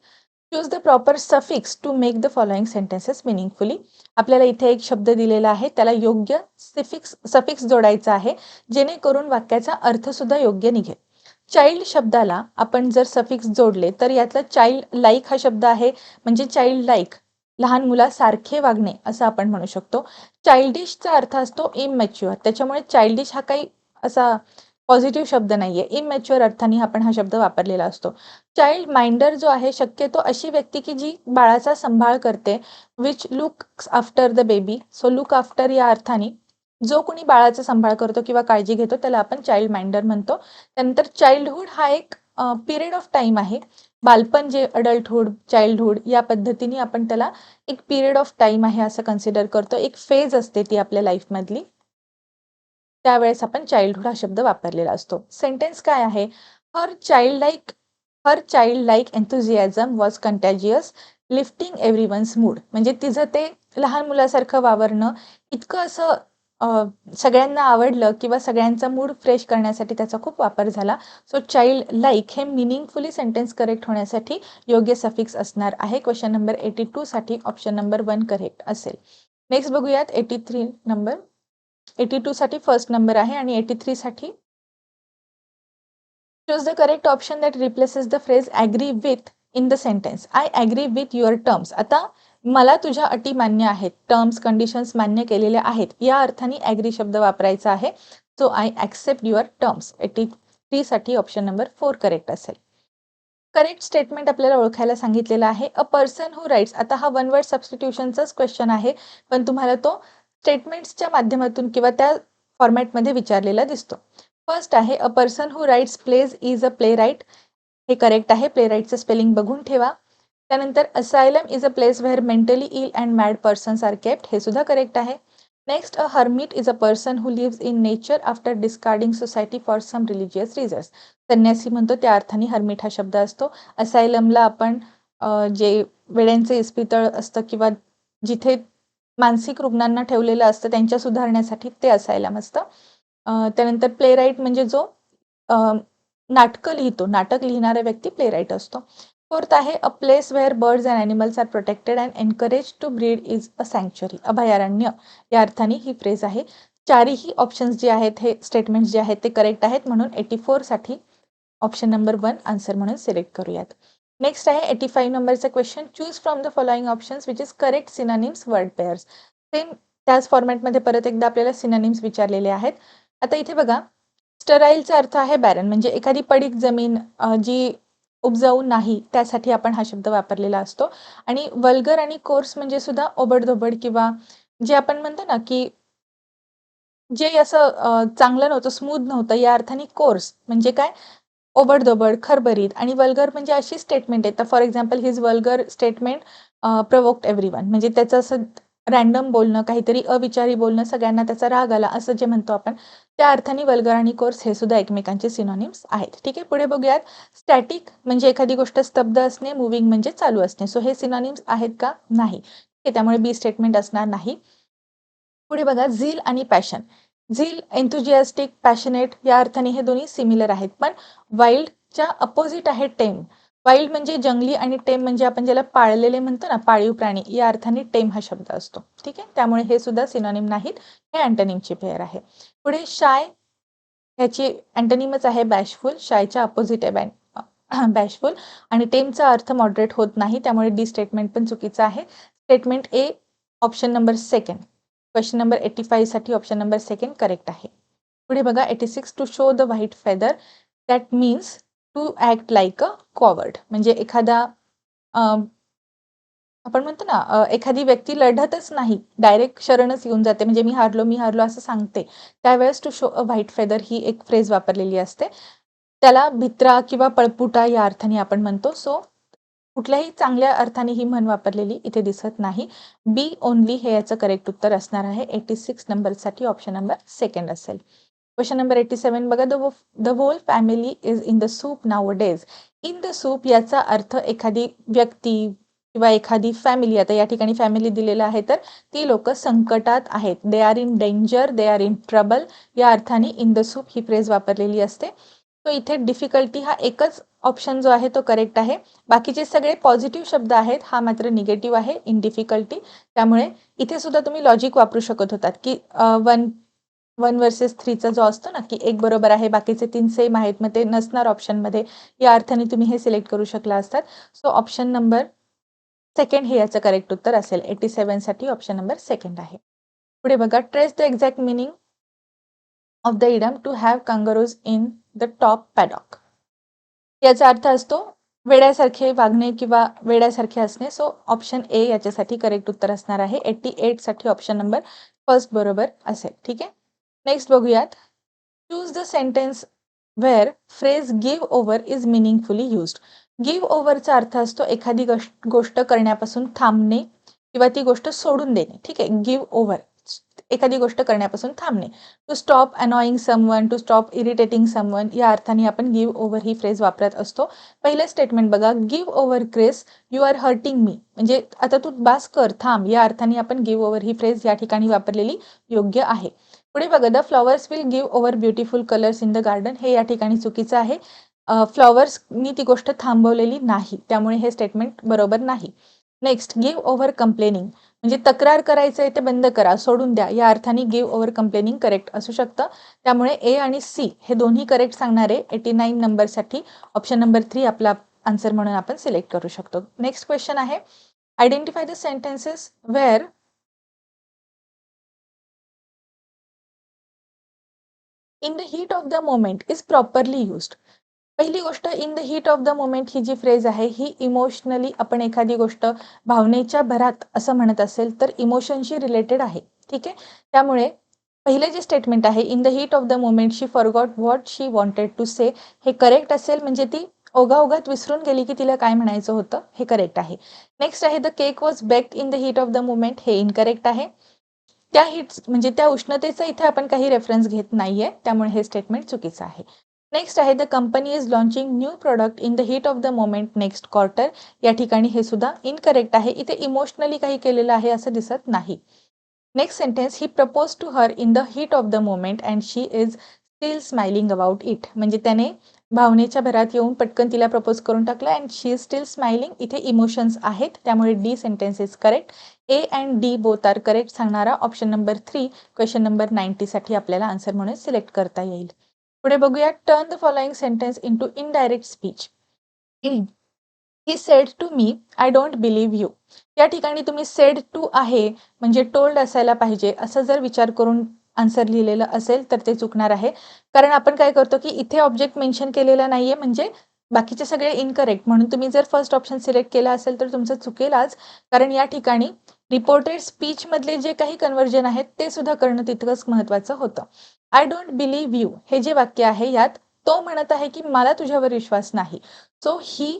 Choose the proper suffix to make the following sentences meaningfully. आपल्याला इथे एक शब्द दिलेला आहे, त्याला योग्य सफिक्स जोडायचा आहे, जेणेकरून वाक्याचा अर्थ सुद्धा योग्य निघेल. चाइल्ड शब्दाला आपण जर सफिक्स जोडले तर यातला चाइल्ड लाईक हा शब्द आहे, म्हणजे चाइल्ड लाईक लहान मुलासारखे वागणे असं आपण म्हणू शकतो. चाइल्डिशचा अर्थ असतो इमॅच्युअर, त्याच्यामुळे चाइल्डिश हा काही असा पॉझिटिव्ह शब्द नाहीये, इमॅच्युअर अर्थाने आपण हा शब्द वापरलेला असतो. चाइल्ड माइंडर जो आहे, शक्यतो अशी व्यक्ती की जी बाळाचा सांभाळ करते, which looks after the baby. So look after या अर्थाने जो कोणी बाळाचा सांभाळ करतो किंवा काळजी घेतो त्याला आपण चाइल्ड माइंडर म्हणतो. त्यानंतर चाइल्डहुड हा एक पिरियड ऑफ टाइम आहे. बालपण जे अडल्टहुड, चाइल्डहुड या पद्धतीने आपण त्याला एक पिरियड ऑफ टाइम आहे असं कन्सिडर करतो. एक फेज असते ती आपल्या लाईफमधली, त्यावेळेस आपण चाइल्डहुड हा शब्द वापरलेला असतो. सेंटेन्स काय आहे? Her child like enthusiasm was contagious, lifting everyone's mood. म्हणजे तिचं ते लहान मुलासारखं वावरणं इतकं असं सगळ्यांना आवडलं किंवा सगळ्यांचा मूड फ्रेश करण्यासाठी त्याचा खूप वापर झाला. सो चाइल्ड लाईक हे मिनिंगफुली सेंटेन्स करेक्ट होण्यासाठी योग्य सफिक्स असणार आहे. क्वेश्चन नंबर 82 साठी ऑप्शन नंबर 1 करेक्ट असेल. नेक्स्ट बघूयात 83 नंबर. 82 साठी फर्स्ट नंबर आहे आणि 83 साठी choose the correct option that replaces the phrase agree with in the sentence. I agree with your terms. आता मला तुझ्या अटी मान्य आहेत, टर्म्स कंडिशन्स मान्य केलेल्या आहेत या अर्थाने ॲग्री शब्द वापरायचा आहे. So I accept your terms. 83 साठी ऑप्शन नंबर 4 करेक्ट असेल. करेक्ट स्टेटमेंट आपल्याला ओळखायला सांगितलेलं आहे. A person who writes. आता हा वन वर्ड सबस्टिट्यूशनचाच क्वेश्चन आहे, पण तुम्हाला तो स्टेटमेंट्सच्या माध्यमातून किंवा त्या फॉर्मॅटमध्ये विचारलेला दिसतो. फर्स्ट आहे a person who writes plays is a playwright. हे करेक्ट आहे. प्ले राईटचं स्पेलिंग बघून ठेवा. त्यानंतर asylum is a place where mentally ill and mad persons are kept. हे सुद्धा करेक्ट आहे. Next a hermit is a person who lives in nature after discarding society for some religious reasons. संन्यासी म्हणतो त्या अर्थाने हर्मिट हा शब्द असतो. असायलमला आपण जे वेड्यांचे इस्पितळ असतं किंवा जिथे मानसिक रुग्णांना ठेवलेलं असतं त्यांच्या सुधारण्यासाठी ते असायलम असतं. त्यानंतर प्ले राईट म्हणजे जो नाटकं लिहितो, नाटक लिहिणारा व्यक्ती प्ले राईट असतो. फोर्थ आहे a place where birds and animals are protected and encourage to breed is a sanctuary. अभयारण्य या अर्थाने ही फ्रेज आहे. चारही ऑप्शन्स जे आहेत हे स्टेटमेंट्स जे आहेत ते करेक्ट आहेत, म्हणून 84 साठी ऑप्शन नंबर 1 आन्सर म्हणून सिलेक्ट करूयात. नेक्स्ट आहे 85 नंबरचा question. Choose from the following options which is correct synonyms word pairs. Same त्याच फॉर्मॅटमध्ये परत एकदा आपल्याला सिनोनिम्स विचारलेले आहेत. आता इथे बघा, स्टराईलचा अर्थ आहे बॅरन, म्हणजे एखादी पडीक जमीन जी उपजाऊ नाही त्यासाठी आपण हा शब्द वापरलेला असतो. आणि वल्गर आणि कोर्स म्हणजे सुद्धा ओबडधोबड किंवा जे आपण म्हणतो ना की जे असं चांगलं नव्हतं, स्मूथ नव्हतं या अर्थाने कोर्स म्हणजे काय, ओबडधोबड, खरबरीत. आणि वल्गर म्हणजे अशी स्टेटमेंट आहे, तर for example his vulgar statement provoked everyone, म्हणजे त्याचं असं रँडम बोलणं, काहीतरी अविचारी बोलणं, सगळ्यांना त्याचा राग आला असं जे म्हणतो आपण, त्या अर्थाने वल्गर आणि कोर्स हे सुद्धा एकमेकांचे सिनोनिम्स आहेत. ठीक आहे, पुढे बघूयात. स्टॅटिक म्हणजे एखादी गोष्ट स्तब्ध असणे, मुव्हिंग म्हणजे चालू असणे. सो हे सिनोनिम्स आहेत का? नाही. त्यामुळे बी स्टेटमेंट असणार नाही. पुढे बघा, झील आणि पॅशन. झील एन्थुजियास्टिक, पॅशनेट या अर्थाने हे दोन्ही सिमिलर आहेत, पण वाईल्डच्या अपोजिट आहे टेम. वाईल्ड म्हणजे जंगली आणि टेम म्हणजे आपण ज्याला पाळलेले म्हणतो ना, पाळीव प्राणी, या अर्थाने टेम हा शब्द असतो. ठीक आहे, त्यामुळे हे सुद्धा सिनोनिम नाहीत, हे अँटोनिमची पेअर आहे. पुढे शाय, ह्याची अँटोनिमच आहे बॅशफुल. शायच्या अपोजिट आहे बॅशफुल. आणि टेमचा अर्थ मॉडरेट होत नाही, त्यामुळे डी स्टेटमेंट पण चुकीचं आहे. Statement A option number 2 question number 85 साठी ऑप्शन नंबर 2 करेक्ट आहे. पुढे बघा 86 to show the white feather that means to act like a coward. म्हणजे एखादा आपण म्हणतो ना एखादी व्यक्ती लढतच नाही, डायरेक्ट शरणच येऊन जाते, म्हणजे मी हारलो असं सांगते, त्यावेळेस to show a white feather ही एक फ्रेज वापरलेली असते. त्याला भित्रा किंवा पळपुटा या अर्थाने आपण म्हणतो. सो कुठल्याही चांगल्या अर्थाने ही म्हण वापरलेली इथे दिसत नाही. बी ओनली हे याचं करेक्ट उत्तर असणार आहे. 86 नंबरसाठी ऑप्शन नंबर 2 असेल. क्वेश्चन नंबर 87 बघा, the whole family is in the soup nowadays. In the soup याचा अर्थ एखादी व्यक्ती किंवा एखादी फॅमिली. आता या ठिकाणी फॅमिली दिलेलं आहे, तर ती लोक संकटात आहेत. They are in danger, they are in trouble या अर्थाने in the soup he phrase वापरलेली असते. तो इथे डिफिकल्टी हा एकच ऑप्शन जो आहे तो करेक्ट आहे. बाकीचे सगळे पॉझिटिव्ह शब्द आहेत, हा मात्र निगेटिव्ह आहे, इन डिफिकल्टी. त्यामुळे इथे सुद्धा तुम्ही लॉजिक वापरू शकत होतात की 1 वर्सेस 3चा जो असतो ना की एक बरोबर आहे, बाकीचे 3 सेम आहेत, मग ते नसणार ऑप्शनमध्ये, या अर्थाने तुम्ही हे सिलेक्ट करू शकला असतात. सो ऑप्शन नंबर सेकंड हे याचं करेक्ट उत्तर असेल. 87 साठी ऑप्शन नंबर सेकंड आहे. पुढे बघा, trace the exact meaning of the idiom to have kangaroos in the top paddock. याचा अर्थ असतो वेड्यासारखे वागणे किंवा वेड्यासारखे असणे. सो ऑप्शन ए याच्यासाठी करेक्ट उत्तर असणार आहे. 88 साठी ऑप्शन नंबर फर्स्ट बरोबर असेल. ठीक आहे. नेक्स्ट बघूयात. Choose the sentence where phrase give over is meaningfully used. Give ओव्हरचा अर्थ असतो एखादी गोष्ट करण्यापासून थांबणे किंवा ती गोष्ट सोडून देणे. ठीक आहे. गिव्ह ओव्हर एखादी गोष्ट करण्यापासून थांबणे. To stop annoying someone, to stop irritating someone, या अर्थाने आपण गिव्ह ओव्हर ही फ्रेज वापरत असतो. पहिलं स्टेटमेंट बघा, give over Chris, you are hurting me, म्हणजे आता तू बास कर, थांब, या अर्थाने आपण गिव्ह ओव्हर ही फ्रेज या ठिकाणी वापरलेली योग्य आहे. पुढे बघा, the flowers will give over beautiful colours in the garden, हे या ठिकाणी चुकीचं आहे. फ्लॉवर्सनी ती गोष्ट थांबवलेली नाही, त्यामुळे हे स्टेटमेंट बरोबर नाही. नेक्स्ट, गिव्ह ओव्हर कंप्लेनिंग, म्हणजे तक्रार करायचं आहे ते बंद करा, सोडून द्या, या अर्थाने गिव्ह ओव्हर कंप्लेनिंग करेक्ट असू शकतं. त्यामुळे ए आणि सी हे दोन्ही करेक्ट सांगणारे 89 नंबरसाठी ऑप्शन नंबर 3 आपला आन्सर म्हणून आपण सिलेक्ट करू शकतो. नेक्स्ट क्वेश्चन आहे, identify the sentences where in the heat of the moment is properly used. पहिली गोष्ट, in the heat of the moment ही जी फ्रेज आहे ही इमोशनली, आपण एखादी गोष्ट भावनेच्या भरात असं म्हणत असेल तर इमोशनशी रिलेटेड आहे. ठीक आहे. त्यामुळे पहिले जे स्टेटमेंट आहे, in the heat of the moment she forgot what she wanted to say, हे करेक्ट असेल, म्हणजे ती ओघाओघात विसरून गेली की तिला काय म्हणायचं होतं, हे करेक्ट आहे. नेक्स्ट आहे, the cake was baked in the heat of the moment, हे इनकरेक्ट आहे. त्या हीट्स म्हणजे त्या उष्णतेचा इथे आपण काही रेफरन्स घेत नाहीये, त्यामुळे हे स्टेटमेंट चुकीचं आहे. नेक्स्ट आहे, the company is launching new product in the heat of the moment next quarter, या ठिकाणी हे सुद्धा इनकरेक्ट आहे. इथे इमोशनली काही केलेलं आहे असं दिसत नाही. Next sentence, he propose to her in the heat of the moment and she is still smiling about it, म्हणजे त्याने भावनेच्या भरात येऊन पटकन तिला प्रपोज करून टाकलं and she is still smiling, इथे इमोशन्स आहेत, त्यामुळे D sentence is correct. A and D both are correct सांगणारा ऑप्शन नंबर 3 क्वेश्चन नंबर 90 साठी आपल्याला आन्सर म्हणून सिलेक्ट करता येईल. पुढे बघूया, turn the following sentence into indirect speech. He said to me, I don't believe you. या ठिकाणी तुम्ही सेड टू आहे म्हणजे टोल्ड असायला पाहिजे असं जर विचार करून आन्सर लिहिलेलं असेल तर ते चुकणार आहे. कारण आपण काय करतो की इथे ऑब्जेक्ट मेन्शन केलेला नाहीये, म्हणजे बाकीचे सगळे इनकरेक्ट, म्हणून तुम्ही जर फर्स्ट ऑप्शन सिलेक्ट केला असेल तर तुमचं चुकेलच. कारण या ठिकाणी रिपोर्टेड स्पीच मधले जे काही कन्वर्जन आहेत ते सुद्धा करणं तितकंच महत्वाचं होतं. आय डोंट बिलीव्ह यू हे जे वाक्य आहे यात तो म्हणत आहे की मला तुझ्यावर विश्वास नाही. सो ही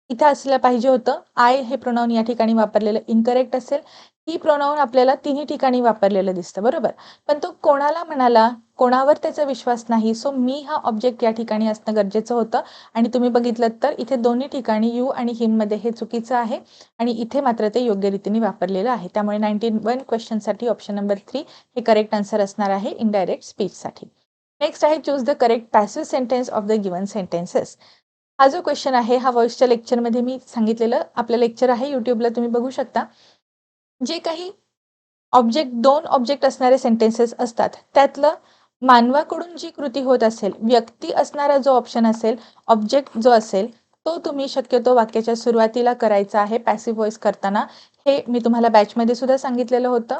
इथे असलं पाहिजे होतं. आय हे प्रोनाऊन या ठिकाणी वापरलेलं इनकरेक्ट असेल. ही प्रोनाऊन आपल्याला तिन्ही ठिकाणी वापरलेलं दिसतं, बरोबर. पण तो कोणाला म्हणाला, कोणावर त्याचा विश्वास नाही, सो मी हा ऑब्जेक्ट या ठिकाणी असणं गरजेचं होतं. आणि तुम्ही बघितलं तर इथे दोन्ही ठिकाणी यू आणि हिम मध्ये हे चुकीचं आहे आणि इथे मात्र ते योग्य रीतीने वापरलेलं आहे. त्यामुळे 91 क्वेश्चनसाठी ऑप्शन नंबर 3 हे करेक्ट आन्सर असणार आहे इनडायरेक्ट स्पीचसाठी. नेक्स्ट आहे, choose the correct passive sentence of the given sentences. हा जो क्वेश्चन आहे हा व्हॉइसच्या लेक्चरमध्ये मी सांगितलेलं आपलं लेक्चर आहे, युट्यूबला तुम्ही बघू शकता. जे काही दोन ऑब्जेक्ट असणारे सेंटेन्सेस असतात त्यातलं मानवाकडून जी कृती होत असेल, व्यक्ती असणारा जो ऑप्शन असेल, ऑब्जेक्ट जो असेल, तो तुम्ही शक्यतो वाक्याच्या सुरुवातीला करायचा आहे पॅसिव्ह व्हॉइस करताना. हे मी तुम्हाला बॅचमध्ये सुद्धा सांगितलेलं होतं.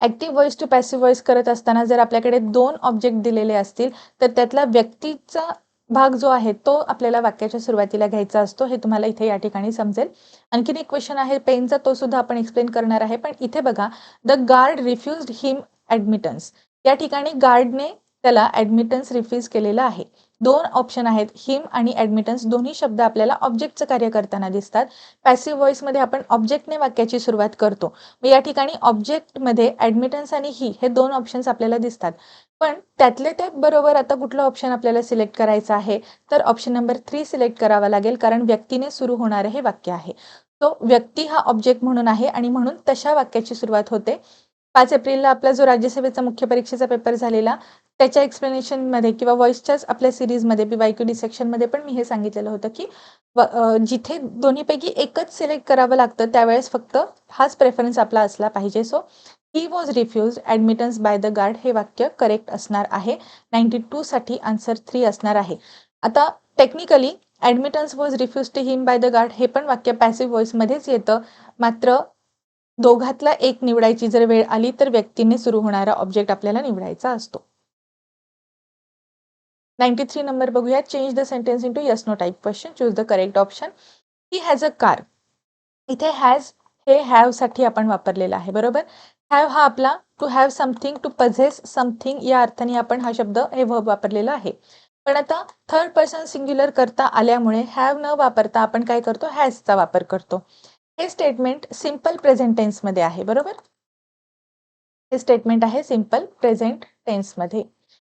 Active voice to passive voice करत असताना जर आपल्याकडे 2 ऑब्जेक्ट दिलेले असतील तर त्यातला व्यक्तीचा भाग जो आहे तो आपल्याला वाक्याच्या सुरुवातीला घ्यायचा असतो. हे तुम्हाला इथे या ठिकाणी समजेल. आणखीन एक क्वेश्चन आहे पेनचा, तो सुद्धा आपण एक्सप्लेन करणार आहे. पण इथे बघा, द गार्ड रिफ्युज्ड हिम ऍडमिटन्स. या ठिकाणी गार्डने त्याला ऍडमिटन्स रिफ्यूज केलेला आहे. 2 ऑप्शन आहेत, हिम आणि ऍडमिटन्स, दोन्ही शब्द आपल्याला ऑब्जेक्टचं कार्य करताना दिसतात. पॅसिव्ह व्हॉइस मध्ये आपण ऑब्जेक्टने वाक्याची सुरुवात करतो. मग या ठिकाणी ऑब्जेक्टमध्ये ऍडमिटन्स आणि ही हे 2 ऑप्शन्स आपल्याला दिसतात. पण त्यातले त्यात बरोबर आता कुठलं ऑप्शन आपल्याला सिलेक्ट करायचं आहे, तर ऑप्शन नंबर 3 सिलेक्ट करावा लागेल, कारण व्यक्तीने सुरू होणारे हे वाक्य आहे. तो व्यक्ती हा ऑब्जेक्ट म्हणून आहे आणि म्हणून तशा वाक्याची सुरुवात होते. 5 एप्रिलला आपला जो राज्यसभेचा मुख्य परीक्षेचा पेपर झालेला त्याच्या एक्सप्लेनेशनमध्ये किंवा व्हॉइसच्याच आपल्या सिरीजमध्ये BYQD सेक्शनमध्ये पण मी हे सांगितलेलं होतं की जिथे दोन्हीपैकी एकच सिलेक्ट करावं लागतं त्यावेळेस फक्त हाच प्रेफरन्स आपला असला पाहिजे. So he was refused admittance by the guard हे वाक्य करेक्ट असणार आहे. 92 साठी आन्सर 3 असणार आहे. आता technically admittance was refused to him by the guard हे पण वाक्य पॅसिव्ह व्हॉइसमध्येच येतं. मात्र दोघातला एक निवडायची जर वेळ आली तर व्यक्तीने सुरू होणारा ऑब्जेक्ट आपल्याला निवडायचा असतो. 93 नंबर बघूया. Change the sentence into yes no type question. Choose the correct option. He has a car. इथे हॅज हे हॅव साठी आपण वापरलेला आहे, बरोबर. हॅव हा आपला to have something, to possess something या अर्थाने आपण हा शब्द हे वर्ब वापरलेला आहे. पण आता थर्ड पर्सन सिंग्युलर करता आल्यामुळे हॅव न वापरता आपण काय करतो, हॅजचा वापर करतो. हे स्टेटमेंट सिंपल प्रेझेंट टेन्समध्ये आहे, बरोबर. हे स्टेटमेंट आहे सिंपल प्रेझेंट टेन्समध्ये.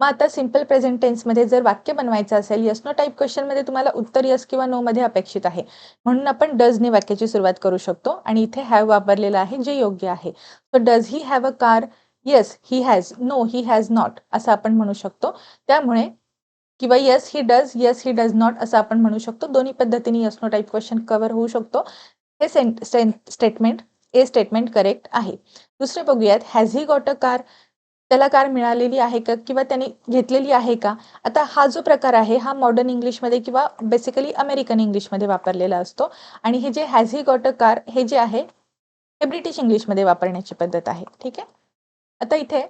मग आता सिंपल प्रेझेंट टेन्समध्ये जर वाक्य बनवायचं असेल, यस नो टाईप क्वेश्चनमध्ये तुम्हाला उत्तर यस किंवा नो मध्ये अपेक्षित आहे, म्हणून आपण डजने वाक्याची सुरुवात करू शकतो आणि इथे हॅव वापरलेलं आहे जे योग्य आहे. So does he have a car? Yes he has. No he has not असं आपण म्हणू शकतो. त्यामुळे किंवा yes he does, yes he does not असं आपण म्हणू शकतो. दोन्ही पद्धतीने yes no type question cover होऊ शकतो. हे स्टेटमेंट ए स्टेटमेंट करेक्ट आहे. दुसरे बघूयात. Has he got a car? त्याला कार मिळालेली आहे का किंवा त्याने घेतलेली आहे का? आता हा जो प्रकार आहे हा मॉडर्न इंग्लिशमध्ये किंवा बेसिकली अमेरिकन इंग्लिशमध्ये वापरलेला असतो आणि हे जे has he got a car हे जे आहे हे ब्रिटिश इंग्लिशमध्ये वापरण्याची पद्धत आहे. ठीक आहे. आता इथे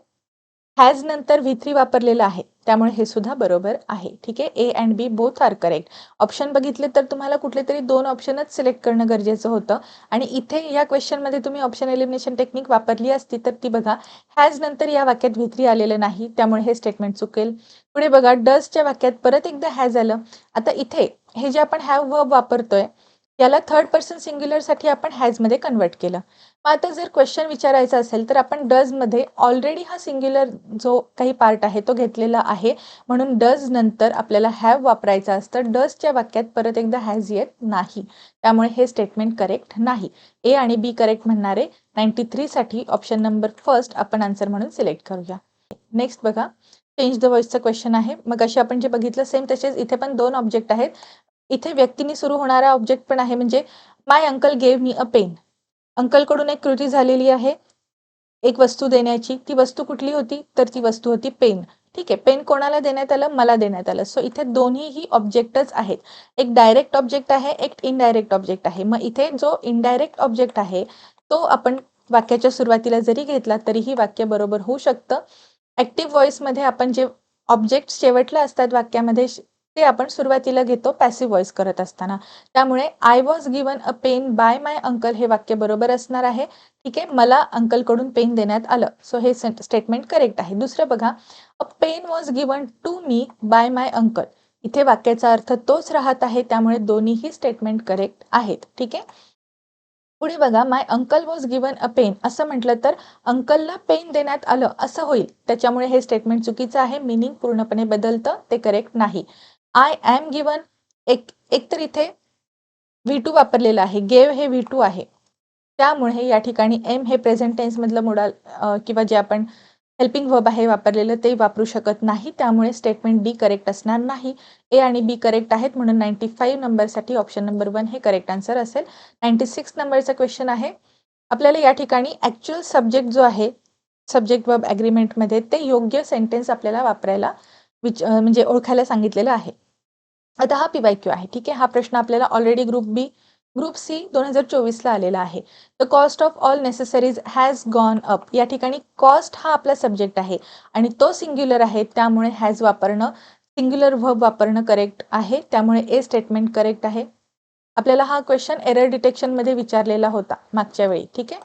हॅज नंतर V3 वापरलेलं आहे त्यामुळे हे सुद्धा बरोबर आहे. ठीक आहे. A and B both are correct. Option बघितले तर तुम्हाला कुठले तरी 2 ऑप्शनच सिलेक्ट करणं गरजेचं होतं आणि इथे या क्वेश्चनमध्ये तुम्ही ऑप्शन एलिमिनेशन टेक्निक वापरली असती तर ती बघा, हॅज नंतर या वाक्यात V3 आलेलं नाही त्यामुळे हे स्टेटमेंट चुकेल. पुढे बघा, डजच्या वाक्यात परत एकदा हॅज आलं. आता इथे हे जे आपण हॅव वर्ब वापरतोय याला थर्ड पर्सन सिंग्युलरसाठी आपण हॅजमध्ये कन्वर्ट केलं. आता जर क्वेश्चन विचारायचा असेल तर आपण डजमध्ये ऑलरेडी हा सिंग्युलर जो काही पार्ट आहे तो घेतलेला आहे, म्हणून डज नंतर आपल्याला हॅव वापरायचं असतं. डजच्या वाक्यात परत एकदा हॅज येत नाही त्यामुळे हे स्टेटमेंट करेक्ट नाही. ए आणि बी करेक्ट म्हणणारे 93 साठी ऑप्शन नंबर फर्स्ट आपण आन्सर म्हणून सिलेक्ट करूया. नेक्स्ट बघा, चेंज द व्हॉइसचं क्वेश्चन आहे. मग अशी आपण जे बघितलं सेम तसेच इथे पण 2 ऑब्जेक्ट आहेत. इथे व्यक्तीने सुरू होणारा ऑब्जेक्ट पण आहे, म्हणजे माय अंकल गेव मी अ पेन. अंकलकडून एक कृती झालेली आहे एक वस्तू देण्याची. ती वस्तू कुठली होती तर ती वस्तू होती पेन. ठीक आहे. पेन कोणाला देण्यात आलं? मला देण्यात आलं. सो इथे दोन्हीही ऑब्जेक्टच आहेत. एक डायरेक्ट ऑब्जेक्ट आहे, एक इनडायरेक्ट ऑब्जेक्ट आहे. मग इथे जो इनडायरेक्ट ऑब्जेक्ट आहे तो आपण वाक्याच्या सुरुवातीला जरी घेतला तरीही वाक्य बरोबर होऊ शकतं. ऍक्टिव्ह व्हॉइसमध्ये आपण जे ऑब्जेक्ट शेवटला असतात वाक्यामध्ये ते आपण सुरुवातीला घेतो पॅसिव्ह व्हॉइस करत असताना. त्यामुळे I was given a pen by my uncle हे वाक्य बरोबर असणार आहे. ठीक आहे. मला अंकलकडून पेन देण्यात आलं. सो हे स्टेटमेंट करेक्ट आहे. दुसरं बघा, a pen was given to me by my uncle. इथे वाक्याचा अर्थ तोच राहत आहे त्यामुळे दोन्हीही स्टेटमेंट करेक्ट आहेत. ठीक आहे. पुढे बघा, my uncle was given a pen असं म्हटलं तर अंकलला पेन देण्यात आलं असं होईल. त्याच्यामुळे हे स्टेटमेंट चुकीचं आहे. मिनिंग पूर्णपणे बदलतं, ते करेक्ट नाही. आय एम गिवन एक तर इथे V2 वापरलेलं आहे. गेव हे V2 आहे. त्यामुळे या ठिकाणी एम हे प्रेझेंट टेन्स मधलं मोडाल किंवा जे आपण हेल्पिंग वर्ब आहे वापरलेलं ते वापरू शकत नाही. त्यामुळे स्टेटमेंट डी करेक्ट असणार नाही. ए आणि बी करेक्ट आहेत म्हणून 95 नंबरसाठी ऑप्शन नंबर 1 हे करेक्ट आन्सर असेल. 96 नंबरचा क्वेश्चन आहे. आपल्याला या ठिकाणी ऍक्च्युअल सब्जेक्ट जो आहे सब्जेक्ट वर्ब ॲग्रीमेंटमध्ये ते योग्य सेंटेन्स आपल्याला वापरायला म्हणजे ओळखायला सांगितलेलं आहे. आता हा PYQ आहे. ठीक आहे. हा प्रश्न आपल्याला ऑलरेडी ग्रुप सी 2024ला आलेला आहे. The cost of all necessaries has gone up. या ठिकाणी कॉस्ट हा आपला सब्जेक्ट आहे आणि तो सिंग्युलर आहे त्यामुळे हॅज वापरणं सिंग्युलर वर्ब वापरणं करेक्ट आहे. त्यामुळे ए स्टेटमेंट करेक्ट आहे. आपल्याला हा क्वेश्चन एरर डिटेक्शनमध्ये विचारलेला होता मागच्या वेळी. ठीक आहे.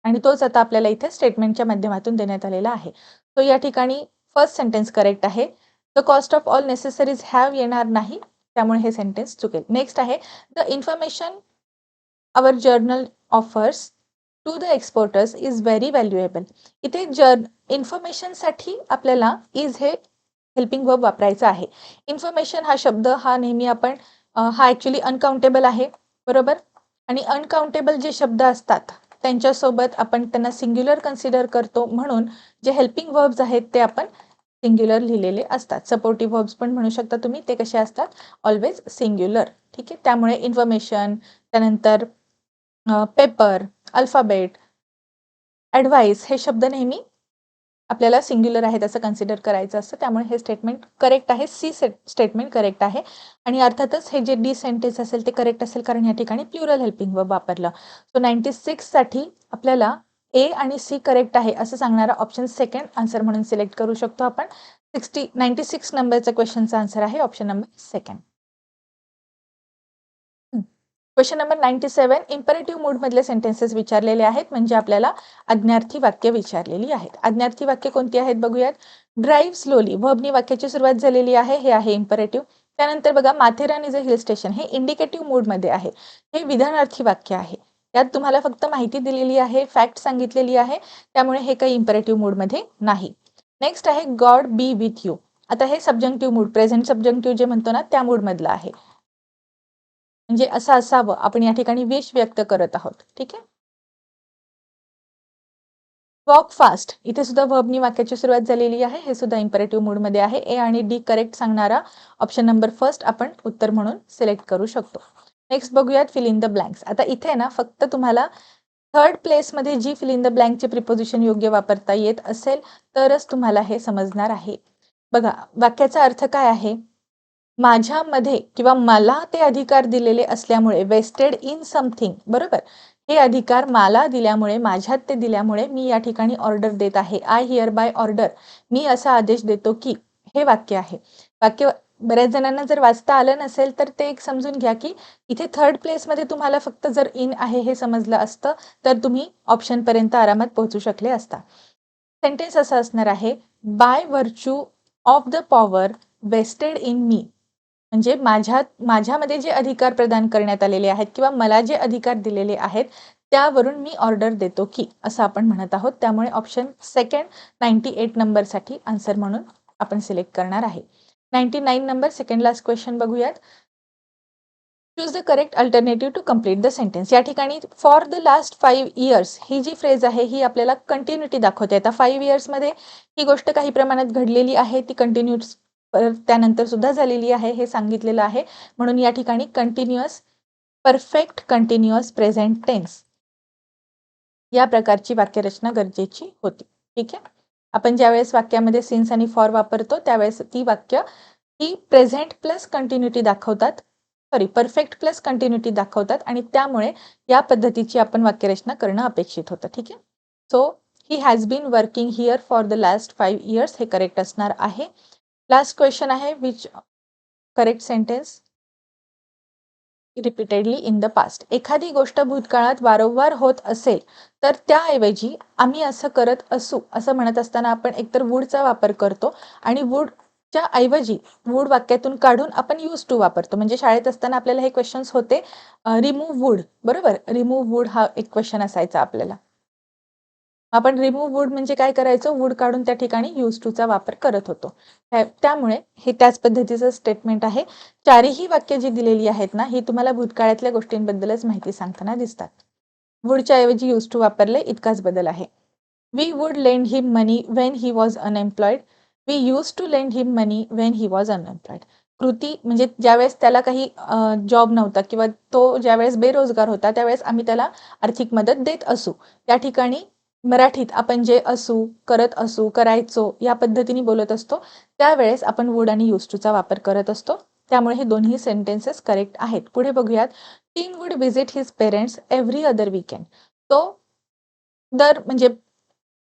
आणि तोच आता आपल्याला इथे स्टेटमेंटच्या माध्यमातून देण्यात आलेला आहे. तो या ठिकाणी फर्स्ट सेंटेन्स करेक्ट आहे. The cost of all necessaries have येणार नाही त्यामुळे हे सेंटेन्स चुकेल. नेक्स्ट आहे, the information our journal offers to the exporters is very valuable. इथे इन्फॉर्मेशनसाठी आपल्याला इज हे हेल्पिंग वर्ब वापरायचा आहे. इन्फॉर्मेशन हा शब्द हा नेहमी आपण हा ऍक्च्युली अनकाउंटेबल आहे, बरोबर. आणि अनकाउंटेबल जे शब्द असतात त्यांच्यासोबत आपण त्यांना सिंग्युलर कन्सिडर करतो, म्हणून जे हेल्पिंग वर्ब्स आहेत ते आपण सिंग्युलर लिहिलेले असतात. सपोर्टिव्ह वर्ब्स पण म्हणू शकता तुम्ही, ते कसे असतात? Always singular. ठीक आहे, त्यामुळे इन्फॉर्मेशन, त्यानंतर पेपर, अल्फाबेट, ॲडवाइस हे शब्द नेहमी आपल्याला सिंग्युलर आहेत असं कन्सिडर करायचं असतं. त्यामुळे हे स्टेटमेंट करेक्ट आहे. सी स्टेटमेंट करेक्ट आहे. आणि अर्थातच हे जे डी सेंटेन्स असेल ते करेक्ट असेल, कारण या ठिकाणी प्लुरल हेल्पिंग वर्ब वापरलं. सो 96 साठी आपल्याला ए आणि सी करेक्ट आहे असं सांगणारा ऑप्शन सेकंड आन्सर म्हणून सिलेक्ट करू शकतो आपण. 96 नंबरचा क्वेश्चनचा आन्सर आहे option number second. Question number 97 imperative mood मधले सेंटेन्सेस विचारलेले आहेत, म्हणजे आपल्याला आज्ञार्थी वाक्य विचारलेली आहेत. आज्ञार्थी वाक्य कोणती आहेत बघूयात. ड्राईव्ह स्लोली, वर्बनी वाक्याची सुरुवात झालेली आहे, हे आहे इम्परेटिव्ह. त्यानंतर बघा, Matheran is a hill station, हे इंडिकेटिव्ह मूड मध्ये आहे, हे विधानार्थी वाक्य आहे. यात तुम्हाला फक्त माहिती दिलेली आहे, फॅक्ट सांगितलेली आहे, त्यामुळे हे काही इम्परेटिव्ह मूड मध्ये नाही. नेक्स्ट आहे गॉड बी विथ यू. आता हे सब्जंक्टिव्ह मूड, प्रेझेंट सब्जंक्टिव्ह जे म्हणतो ना त्या मूड मधलं आहे, म्हणजे असं असावं, आपण या ठिकाणी विश व्यक्त करत आहोत. ठीक आहे. वॉक फास्ट, इथे सुद्धा वर्बनी वाक्याची सुरुवात झालेली आहे, हे सुद्धा इम्परेटिव्ह मूड मध्ये आहे. ए आणि डी करेक्ट सांगणारा ऑप्शन नंबर फर्स्ट आपण उत्तर म्हणून सिलेक्ट करू शकतो. नेक्स्ट बघूयात फिल इन द ब्लँक्स. आता इथे ना फक्त तुम्हाला थर्ड प्लेस मध्ये जी फिल इन द ब्लँकचे प्रिपोजिशन योग्य वापरता येत असेल तरच तुम्हाला हे समजणार आहे. बघा, वाक्याचा अर्थ काय आहे. माझ्यामध्ये किंवा मला ते अधिकार दिलेले असल्यामुळे, वेस्टेड इन समथिंग, बरोबर, हे अधिकार मला दिल्यामुळे, माझ्यात ते दिल्यामुळे मी या ठिकाणी ऑर्डर देत आहे. आय हिअर बाय ऑर्डर, मी असा आदेश देतो की, हे वाक्य आहे. वाक्य बऱ्याच जणांना जर वाचता आलं नसेल तर ते एक समजून घ्या की इथे थर्ड प्लेसमध्ये तुम्हाला फक्त जर इन आहे हे समजलं असतं तर तुम्ही ऑप्शन पर्यंत आरामात पोहोचू शकले असता. सेंटेन्स असा असणार आहे, by virtue of the power vested in me, म्हणजे माझ्यामध्ये जे अधिकार प्रदान करण्यात आलेले आहेत किंवा मला जे अधिकार दिलेले आहेत त्यावरून मी ऑर्डर देतो की, असं आपण म्हणत आहोत. त्यामुळे ऑप्शन सेकंड 98 नंबरसाठी आन्सर म्हणून आपण सिलेक्ट करणार आहे. 99 नंबर सेकंड लास्ट क्वेश्चन बघूयात. Choose the correct alternative to complete the sentence. या ठिकाणी फॉर द लास्ट 5 इयर्स ही जी फ्रेज आहे ही आपल्याला कंटिन्युटी दाखवते. आता 5 इयर्समध्ये ही गोष्ट काही प्रमाणात घडलेली आहे, ती कंटिन्यूस त्यानंतर सुद्धा झालेली आहे हे सांगितलेलं आहे, म्हणून या ठिकाणी continuous, perfect continuous present tense या प्रकारची वाक्यरचना गरजेची होती. ठीक आहे. आपण ज्यावेळेस वाक्यामध्ये सिन्स आणि फॉर वापरतो त्यावेळेस ती वाक्य ही प्रेझेंट प्लस कंटिन्युटी दाखवतात, परफेक्ट प्लस कंटिन्युटी दाखवतात, आणि त्यामुळे या पद्धतीची आपण वाक्यरचना करणं अपेक्षित होतं. ठीक आहे. So he has been working here for the last 5 years, हे करेक्ट असणार आहे. लास्ट क्वेश्चन आहे, which correct sentence repeatedly in the past. एखादी गोष्ट भूतकाळात वारंवार होत असेल तर त्याऐवजी आम्ही असं करत असू असं म्हणत असताना आपण एकतर वूडचा वापर करतो, आणि वूडच्या ऐवजी वूड वाक्यातून काढून आपण यूज टू वापरतो. म्हणजे शाळेत असताना आपल्याला हे क्वेश्चन्स होते, रिमूव्ह वूड, बरोबर, रिमूव्ह वूड हा एक क्वेश्चन असायचा आपल्याला. आपण रिमूव्ह वूड म्हणजे काय करायचं, वूड काढून त्या ठिकाणी यूज टूचा वापर करत होतो. त्यामुळे हे त्याच पद्धतीचं स्टेटमेंट आहे. चारही वाक्य जी दिलेली आहेत ना ही तुम्हाला भूतकाळातल्या गोष्टींबद्दलच माहिती सांगताना दिसतात. वूडच्या ऐवजी यूज टू वापरले, इतकाच बदल आहे. We would lend him money when he was unemployed, we used to lend him money when he was unemployed. कृती म्हणजे ज्यावेळेस त्याला काही जॉब नव्हता किंवा तो ज्यावेळेस बेरोजगार होता त्यावेळेस आम्ही त्याला आर्थिक मदत देत असू. या ठिकाणी मराठीत आपण जे असू, करत असू, करायचो या पद्धतीने बोलत असतो त्यावेळेस आपण वूड आणि यूज टूचा वापर करत असतो. त्यामुळे हे दोन्ही सेंटेन्सेस करेक्ट आहेत. पुढे बघूयात. Tim would visit his parents every other weekend. तो म्हणजे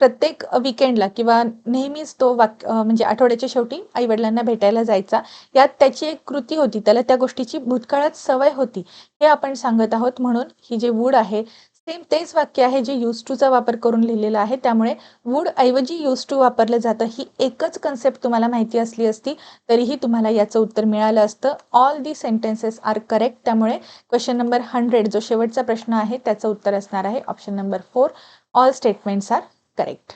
प्रत्येक वीकेंडला किंवा नेहमीच तो म्हणजे आठवड्याच्या शेवटी आई वडिलांना भेटायला जायचा. यात त्याची एक कृती होती, त्याला त्या गोष्टीची भूतकाळात सवय होती हे आपण सांगत आहोत. म्हणून ही जे वूड आहे सेम तेच वाक्य आहे जे यूज टूचा वापर करून लिहिलेलं आहे. त्यामुळे वूड ऐवजी यूज टू वापरलं जातं ही एकच कन्सेप्ट तुम्हाला माहिती असली असती तरीही तुम्हाला याचं उत्तर मिळालं असतं. All the sentences are correct. त्यामुळे क्वेश्चन नंबर 100 जो शेवटचा प्रश्न आहे त्याचं उत्तर असणार आहे option number 4, all statements are correct.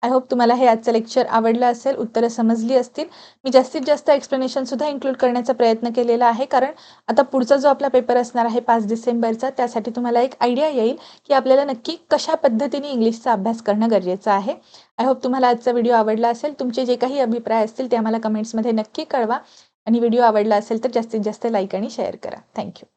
I hope तुम्हाला हे आजचं लेक्चर आवडलं असेल, उत्तरं समजली असतील. मी जास्तीत जास्त एक्सप्लेनेशनसुद्धा इन्क्लूड करण्याचा प्रयत्न केलेला आहे, कारण आता पुढचा जो आपला पेपर असणार आहे 5 डिसेंबरचा, त्यासाठी तुम्हाला एक आयडिया येईल की आपल्याला नक्की कशा पद्धतीने इंग्लिशचा अभ्यास करणं गरजेचं आहे. आय होप तुम्हाला आजचा व्हिडिओ आवडला असेल. तुमचे जे काही अभिप्राय असतील ते आम्हाला कमेंट्समध्ये नक्की कळवा आणि व्हिडिओ आवडला असेल तर जास्तीत जास्त लाईक आणि शेअर करा. थँक्यू.